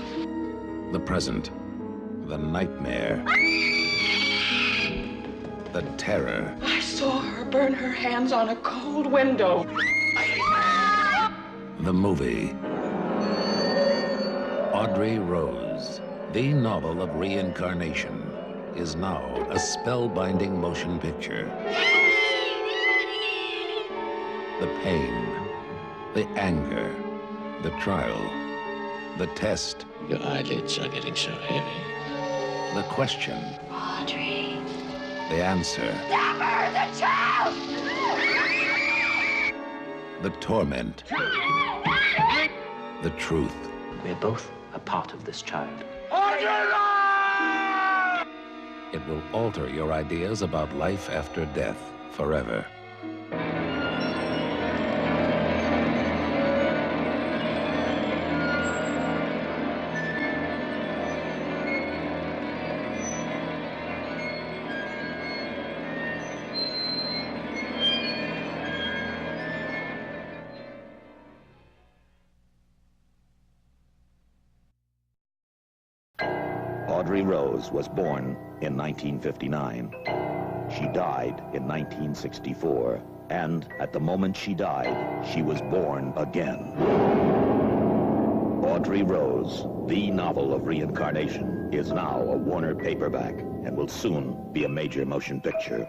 Speaker 15: the present, the nightmare, the terror.
Speaker 9: I saw her burn her hands on a cold window.
Speaker 15: The movie. Audrey Rose, the novel of reincarnation, is now a spellbinding motion picture. The pain, the anger, the trial, the test.
Speaker 13: Your eyelids are getting so heavy.
Speaker 15: The question.
Speaker 9: Audrey.
Speaker 15: The answer.
Speaker 9: Never the child!
Speaker 15: The torment. The truth.
Speaker 18: We're both a part of this child.
Speaker 15: It will alter your ideas about life after death forever.
Speaker 11: Audrey Rose was born in 1959. She died in 1964, and at the moment she died, she was born again. Audrey Rose, the novel of reincarnation, is now a Warner paperback and will soon be a major motion picture.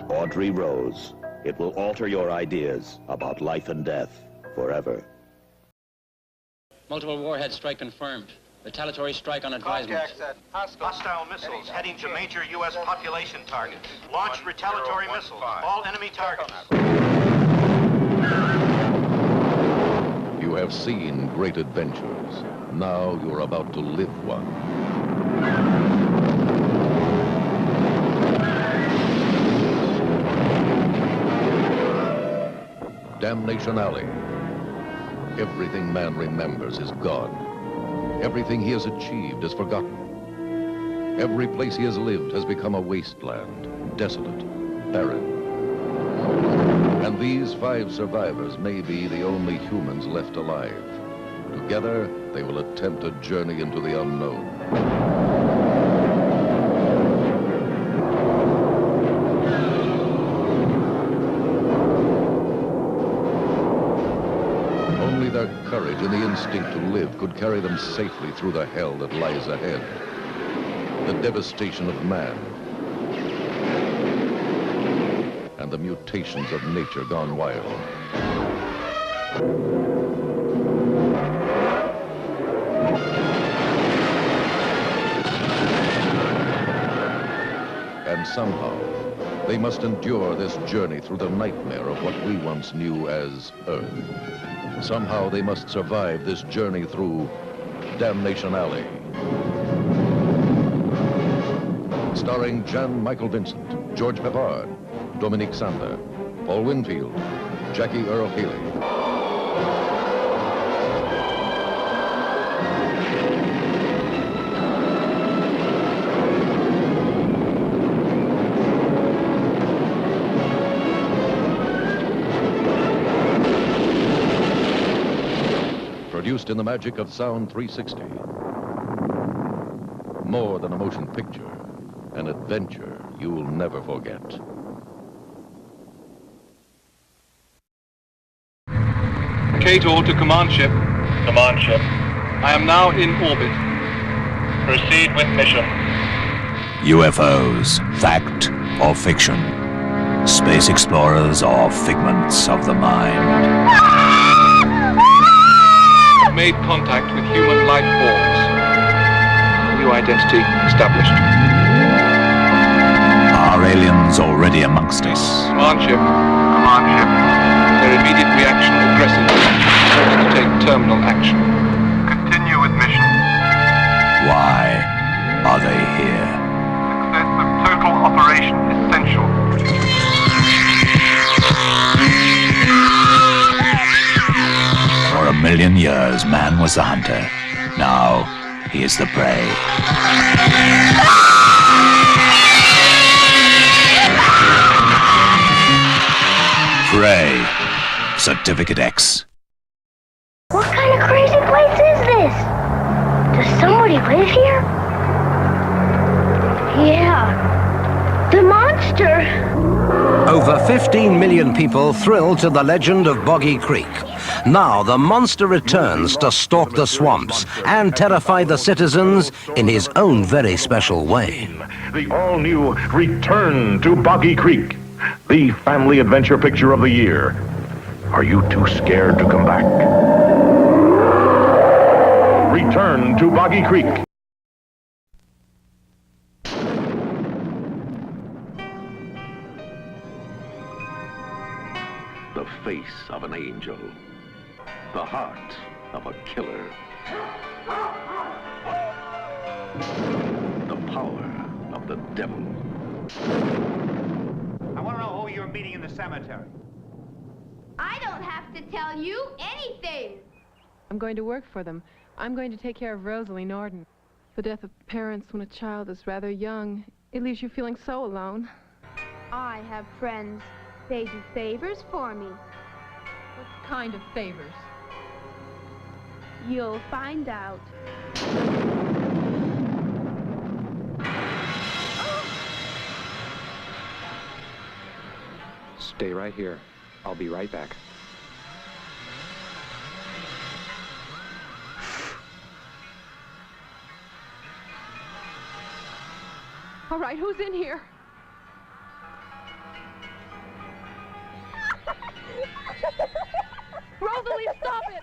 Speaker 11: Audrey Rose. It will alter your ideas about life and death forever.
Speaker 1: Multiple warhead strike confirmed. Retaliatory strike on advisement.
Speaker 2: Hostile missiles heading to major U.S. population targets. Launch retaliatory missiles. All enemy targets.
Speaker 4: You have seen great adventures. Now you're about to live one. Damnation Alley. Everything man remembers is gone. Everything he has achieved is forgotten. Every place he has lived has become a wasteland, desolate, barren. And these 5 survivors may be the only humans left alive. Together, they will attempt a journey into the unknown. Only their courage and the instinct to live could carry them safely through the hell that lies ahead. The devastation of man. And the mutations of nature gone wild. And somehow, they must endure this journey through the nightmare of what we once knew as Earth. Somehow they must survive this journey through Damnation Alley. Starring Jan Michael Vincent, George Peppard, Dominique Sander, Paul Winfield, Jackie Earle Haley. Produced in the magic of Sound 360. More than a motion picture, an adventure you'll never forget.
Speaker 20: Cato to command ship.
Speaker 22: Command ship.
Speaker 20: I am now in orbit.
Speaker 22: Proceed with mission.
Speaker 25: UFOs, fact or fiction? Space explorers or figments of the mind?
Speaker 20: Made contact with human life forms. New identity established.
Speaker 25: Are aliens already amongst us?
Speaker 20: Command ship. Command ship. Their immediate reaction aggressive. Ready to take terminal action. Continue with mission.
Speaker 25: Why are they here?
Speaker 20: Success of total operation essential.
Speaker 25: For 1,000,000 years, man was the hunter. Now, he is the prey. Prey. Certificate X.
Speaker 27: What kind of crazy place is this? Does somebody live here? Yeah. The monster.
Speaker 24: Over 15 million people thrilled to the legend of Boggy Creek. Now the monster returns to stalk the swamps and terrify the citizens in his own very special way.
Speaker 28: The all-new Return to Boggy Creek, the family adventure picture of the year. Are you too scared to come back? Return to Boggy Creek.
Speaker 29: The face of an angel. The heart of a killer. The power of the devil.
Speaker 2: I want to know who you're meeting in the cemetery.
Speaker 3: I don't have to tell you anything.
Speaker 30: I'm going to work for them. I'm going to take care of Rosalie Norden. The death of parents when a child is rather young, it leaves you feeling so alone.
Speaker 3: I have friends. They do favors for me.
Speaker 30: What kind of favors?
Speaker 3: You'll find out.
Speaker 31: Stay right here. I'll be right back.
Speaker 30: All right, who's in here?
Speaker 3: Rosalie, stop it!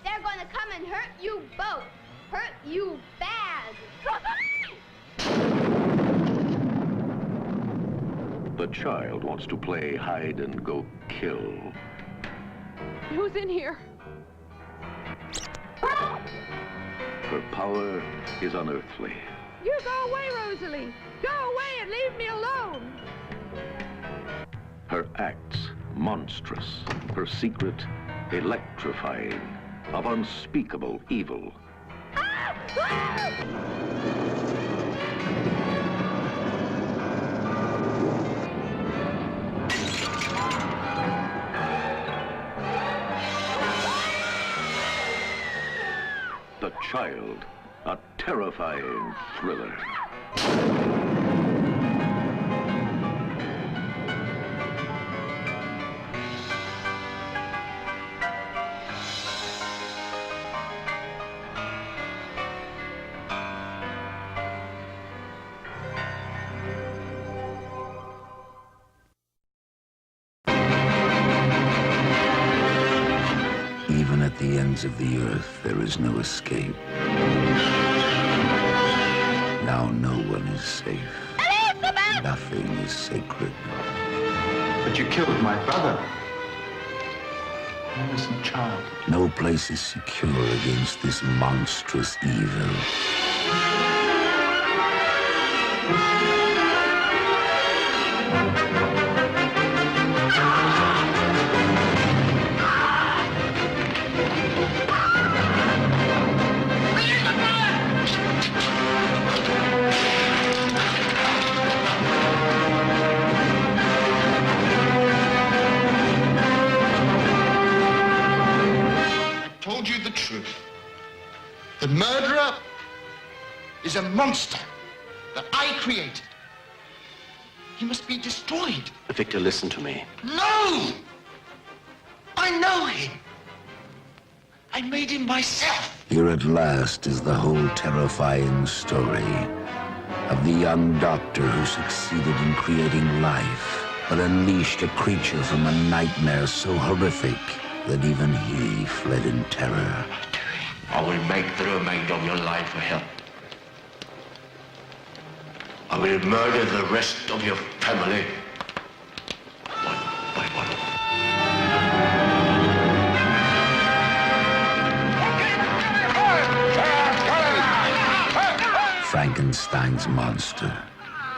Speaker 3: They're
Speaker 27: They're going to come and hurt you both. Hurt you bad.
Speaker 26: The child wants to play hide and go kill.
Speaker 30: Who's in here?
Speaker 26: Her power is unearthly.
Speaker 30: You go away, Rosalie. Go away and leave me alone.
Speaker 26: Her acts monstrous. Her secret electrifying, of unspeakable evil. The Child, a terrifying thriller.
Speaker 15: Even at the ends of the earth, there is no escape. Now no one is safe. Nothing is sacred.
Speaker 5: But you killed my brother. An innocent child.
Speaker 15: No place is secure against this monstrous evil.
Speaker 6: The murderer is a monster that I created. He must be destroyed.
Speaker 29: Victor, listen to me.
Speaker 6: No! I know him. I made him myself.
Speaker 15: Here at last is the whole terrifying story of the young doctor who succeeded in creating life, but unleashed a creature from a nightmare so horrific that even he fled in terror.
Speaker 5: I will make the remainder of your life a hell. I will murder the rest of your family. One by one.
Speaker 15: Frankenstein's monster,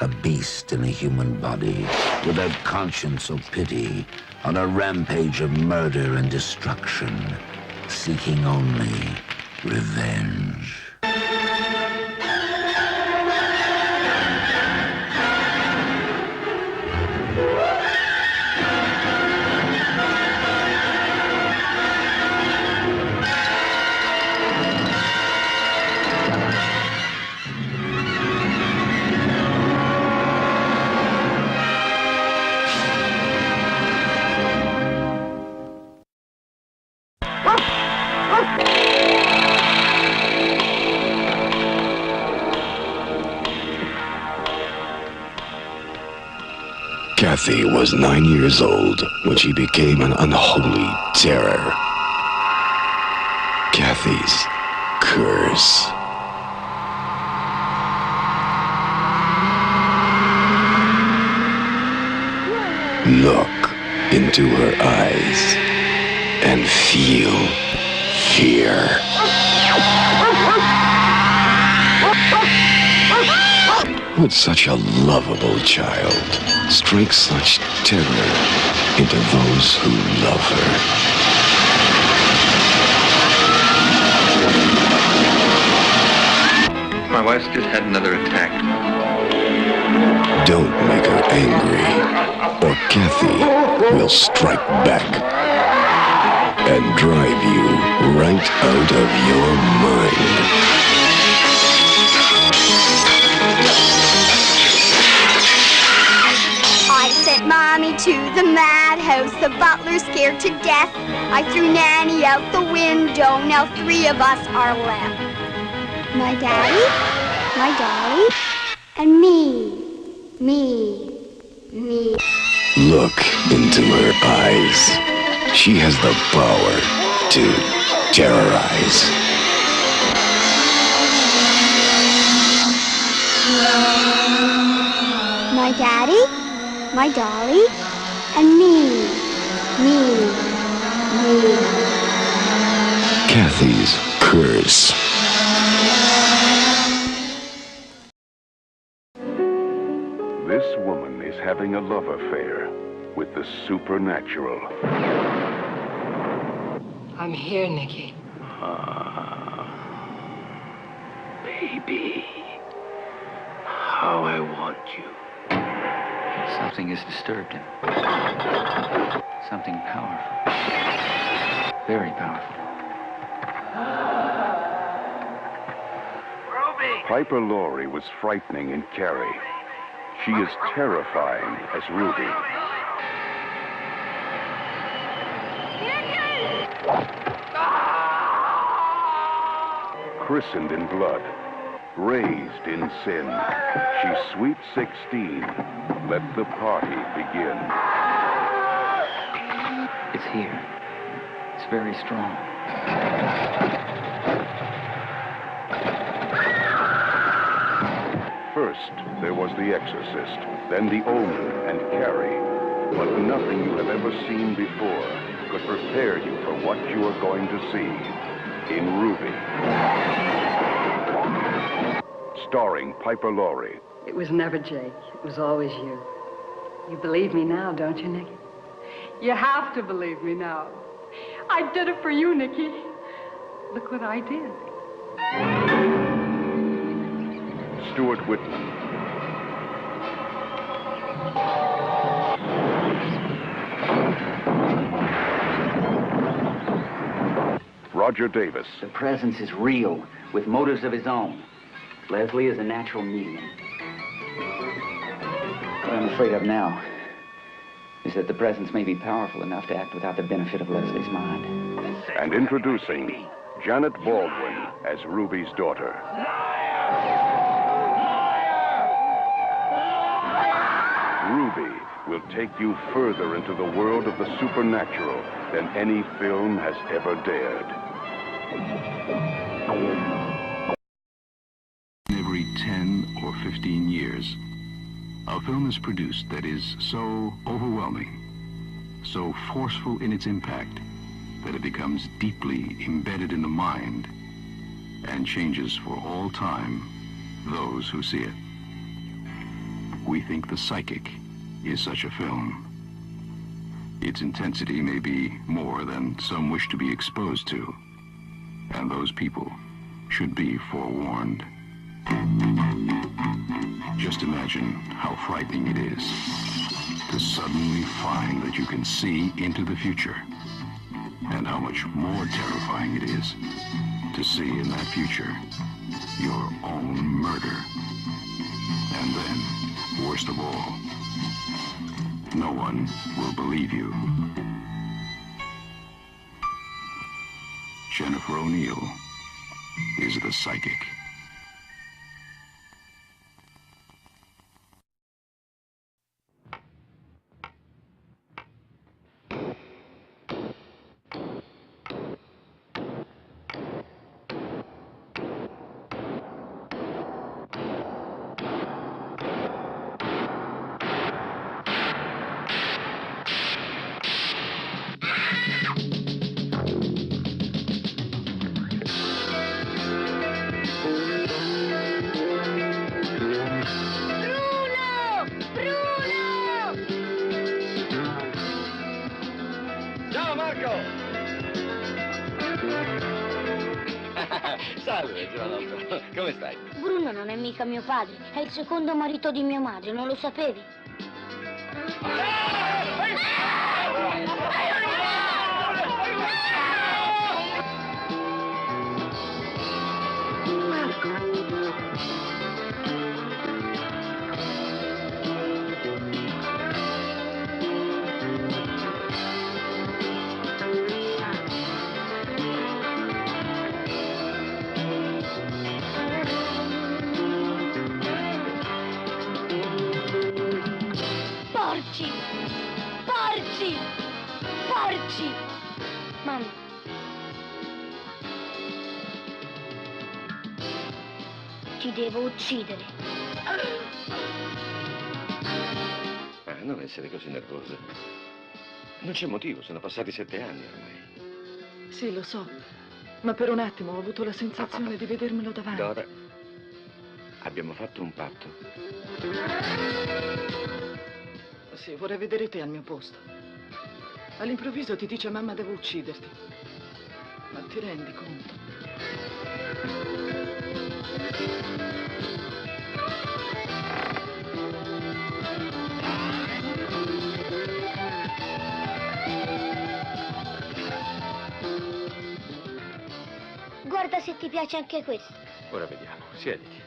Speaker 15: a beast in a human body, without conscience or pity, on a rampage of murder and destruction, seeking only revenge.
Speaker 7: Kathy was 9 years old when she became an unholy terror. Kathy's curse. Look into her eyes and feel fear. Would such a lovable child strike such terror into those who love her?
Speaker 12: My wife's just had another attack.
Speaker 7: Don't make her angry, or Kathy will strike back and drive you right out of your mind.
Speaker 27: Sent Mommy to the madhouse, the butler's scared to death. I threw Nanny out the window, now 3 of us are left. My daddy, my dolly, and me.
Speaker 7: Look into her eyes. She has the power to terrorize.
Speaker 27: My daddy, my dolly, and me.
Speaker 7: Kathy's curse.
Speaker 28: This woman is having a love affair with the supernatural.
Speaker 8: I'm here, Nikki.
Speaker 6: Baby, how I want you.
Speaker 9: Something has disturbed him. Something powerful. Very powerful.
Speaker 28: Piper Laurie was frightening in Carrie. She is terrifying as Ruby. Christened in blood, raised in sin, she's sweet 16. Let the party begin.
Speaker 9: It's here. It's very strong.
Speaker 28: First, there was The Exorcist, then The Omen and Carrie. But nothing you have ever seen before could prepare you for what you are going to see in Ruby. Starring Piper Laurie.
Speaker 8: It was never Jake. It was always you. You believe me now, don't you, Nikki? You have to believe me now. I did it for you, Nikki. Look what I did.
Speaker 28: Stuart Whitman. Roger Davis.
Speaker 9: The presence is real, with motives of his own. Leslie is a natural medium. What I'm afraid of now is that the presence may be powerful enough to act without the benefit of Leslie's mind.
Speaker 28: And introducing Janet Baldwin as Ruby's daughter. Ruby will take you further into the world of the supernatural than any film has ever dared.
Speaker 10: Every 10 or 15 years, a film is produced that is so overwhelming, so forceful in its impact, that it becomes deeply embedded in the mind and changes for all time those who see it. We think The Psychic is such a film. Its intensity may be more than some wish to be exposed to, and those people should be forewarned. Just imagine how frightening it is to suddenly find that you can see into the future, and how much more terrifying it is to see in that future your own murder. And then, worst of all, no one will believe you. Jennifer O'Neill is The Psychic.
Speaker 13: Salve, giovanotto. Come stai?
Speaker 14: Bruno non è mica mio padre, è il secondo marito di mia madre, non lo sapevi? Porci! Porci! Porci! Mamma, ti devo uccidere.
Speaker 5: Non essere così nervosa. Non c'è motivo, sono passati 7 anni ormai.
Speaker 1: Sì, lo so. Ma per un attimo ho avuto la sensazione di vedermelo davanti.
Speaker 5: Dora, abbiamo fatto un patto.
Speaker 1: Sì, vorrei vedere te al mio posto. All'improvviso ti dice mamma devo ucciderti. Ma ti rendi conto?
Speaker 14: Guarda se ti piace anche questo.
Speaker 31: Ora vediamo, siediti.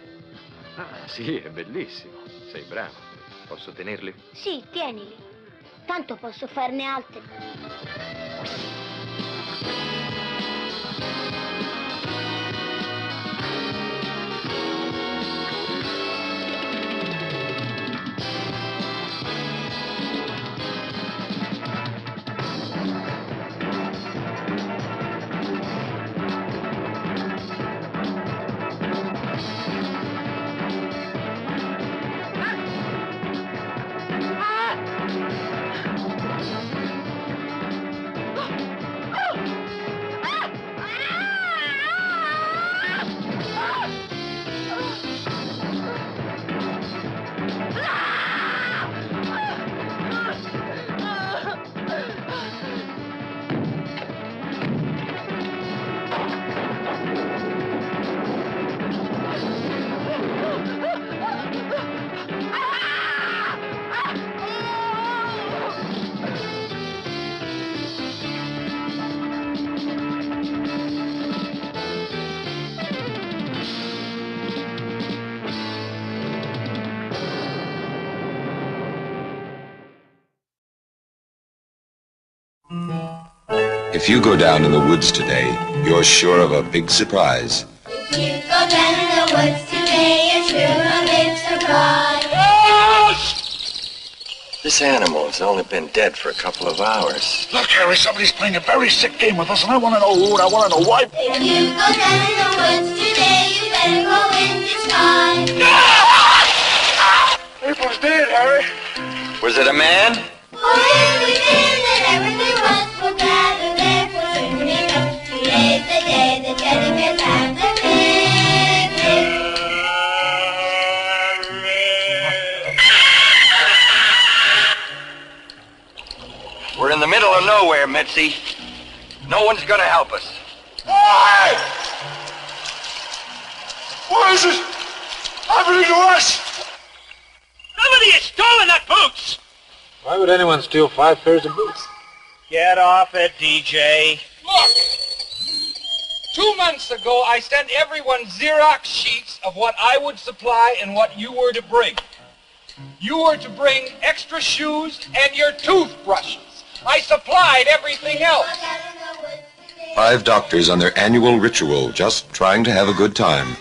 Speaker 31: Ah, sì, è bellissimo. Sei bravo. Posso tenerli?
Speaker 14: Sì, tienili. Tanto posso farne altri.
Speaker 15: If you go down in the woods today, you're sure of a big surprise.
Speaker 4: If you go down in the woods today, you're sure of a big surprise.
Speaker 5: This animal has only been dead for a couple of hours.
Speaker 11: Look, Harry, somebody's playing a very sick game with us, and I want to know who, and I want to know why.
Speaker 4: If you go down in the woods today, you better go in disguise.
Speaker 11: April's dead, Harry.
Speaker 5: Was it a man?
Speaker 4: For every man that ever knew us will gather there for soon enough. Today's the day the teddy bears have their picnic.
Speaker 5: We're in the middle of nowhere, Mitzi. No one's gonna help us.
Speaker 11: Why? What is it happening to us?
Speaker 2: Somebody has stolen our boots!
Speaker 31: Why would anyone steal 5 pairs of boots?
Speaker 2: Get off it, DJ.
Speaker 16: Look! 2 months ago, I sent everyone Xerox sheets of what I would supply and what you were to bring. You were to bring extra shoes and your toothbrushes. I supplied everything else.
Speaker 15: 5 doctors on their annual ritual, just trying to have a good time.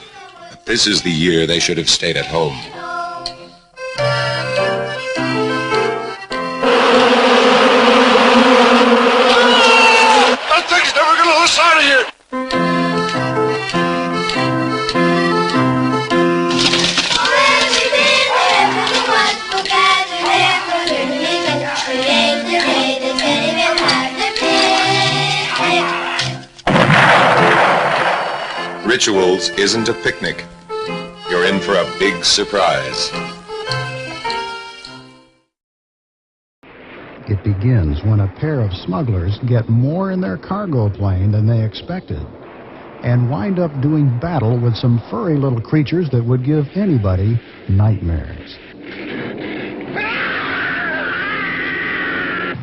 Speaker 15: But this is the year they should have stayed at home.
Speaker 11: That thing's never gonna let us out of here.
Speaker 15: Rituals isn't a picnic. You're in for a big surprise.
Speaker 17: It begins when a pair of smugglers get more in their cargo plane than they expected and wind up doing battle with some furry little creatures that would give anybody nightmares.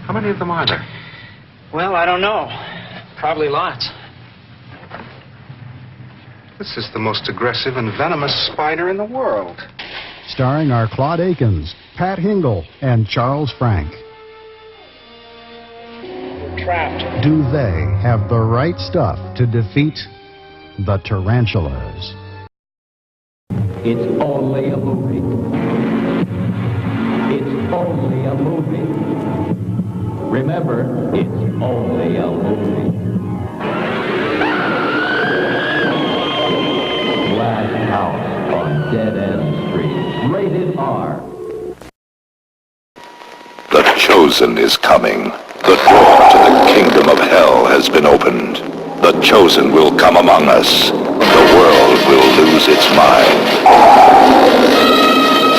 Speaker 31: How many of them are there?
Speaker 18: Well, I don't know. Probably lots.
Speaker 31: This is the most aggressive and venomous spider in the world.
Speaker 17: Starring our Claude Akins, Pat Hingle, and Charles Frank.
Speaker 18: We're trapped.
Speaker 17: Do they have the right stuff to defeat the tarantulas?
Speaker 19: It's only a movie. It's only a movie. Remember, it's only a movie. Last House on Dead End Street. Rated R.
Speaker 15: The Chosen is coming. The door to the kingdom of hell has been opened. The Chosen will come among us. The world will lose its mind.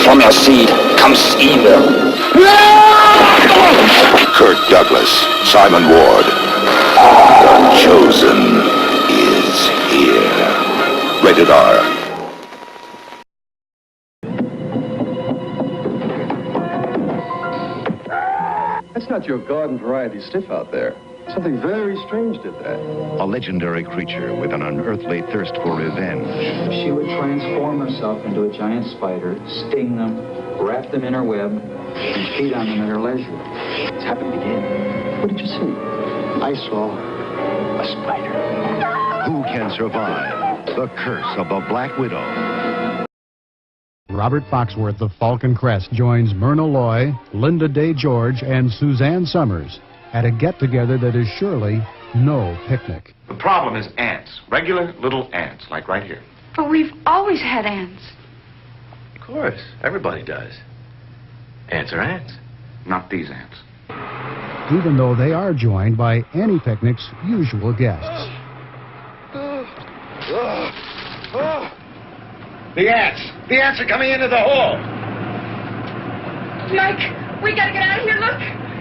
Speaker 3: From your seed comes evil.
Speaker 15: Kirk Douglas, Simon Ward. The Chosen is here. Rated R.
Speaker 12: That's not your garden variety stiff out there. Something very strange did that.
Speaker 7: A legendary creature with an unearthly thirst for revenge.
Speaker 9: She would transform herself into a giant spider, sting them, wrap them in her web, and feed on them at her leisure.
Speaker 12: It's happened again. What did you see? I saw a spider.
Speaker 7: Who can survive the curse of the Black Widow?
Speaker 17: Robert Foxworth of Falcon Crest joins Myrna Loy, Linda Day George, and Suzanne Summers at a get-together that is surely no picnic.
Speaker 31: The problem is ants. Regular little ants, like right here.
Speaker 8: But we've always had ants.
Speaker 31: Of course. Everybody does. Ants are ants. Not these ants.
Speaker 17: Even though they are joined by any picnic's usual guests.
Speaker 31: The ants! The ants are coming into the hall!
Speaker 8: Mike, we gotta get out of here, look!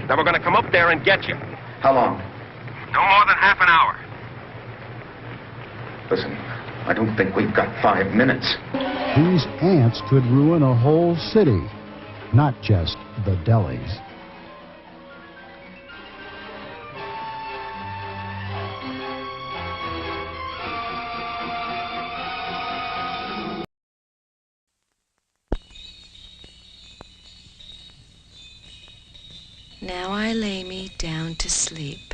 Speaker 31: Then we're gonna come up there and get you.
Speaker 9: How long?
Speaker 31: No more than half an hour.
Speaker 9: Listen, I don't think we've got 5 minutes.
Speaker 17: These ants could ruin a whole city, not just the delis.
Speaker 20: Now I lay me down to sleep,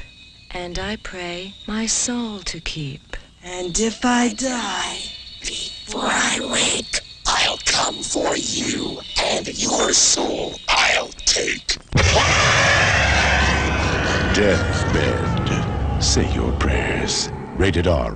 Speaker 20: and I pray my soul to keep.
Speaker 21: And if I die before I wake, I'll come for you, and your soul I'll take.
Speaker 7: Deathbed. Say your prayers. Rated R.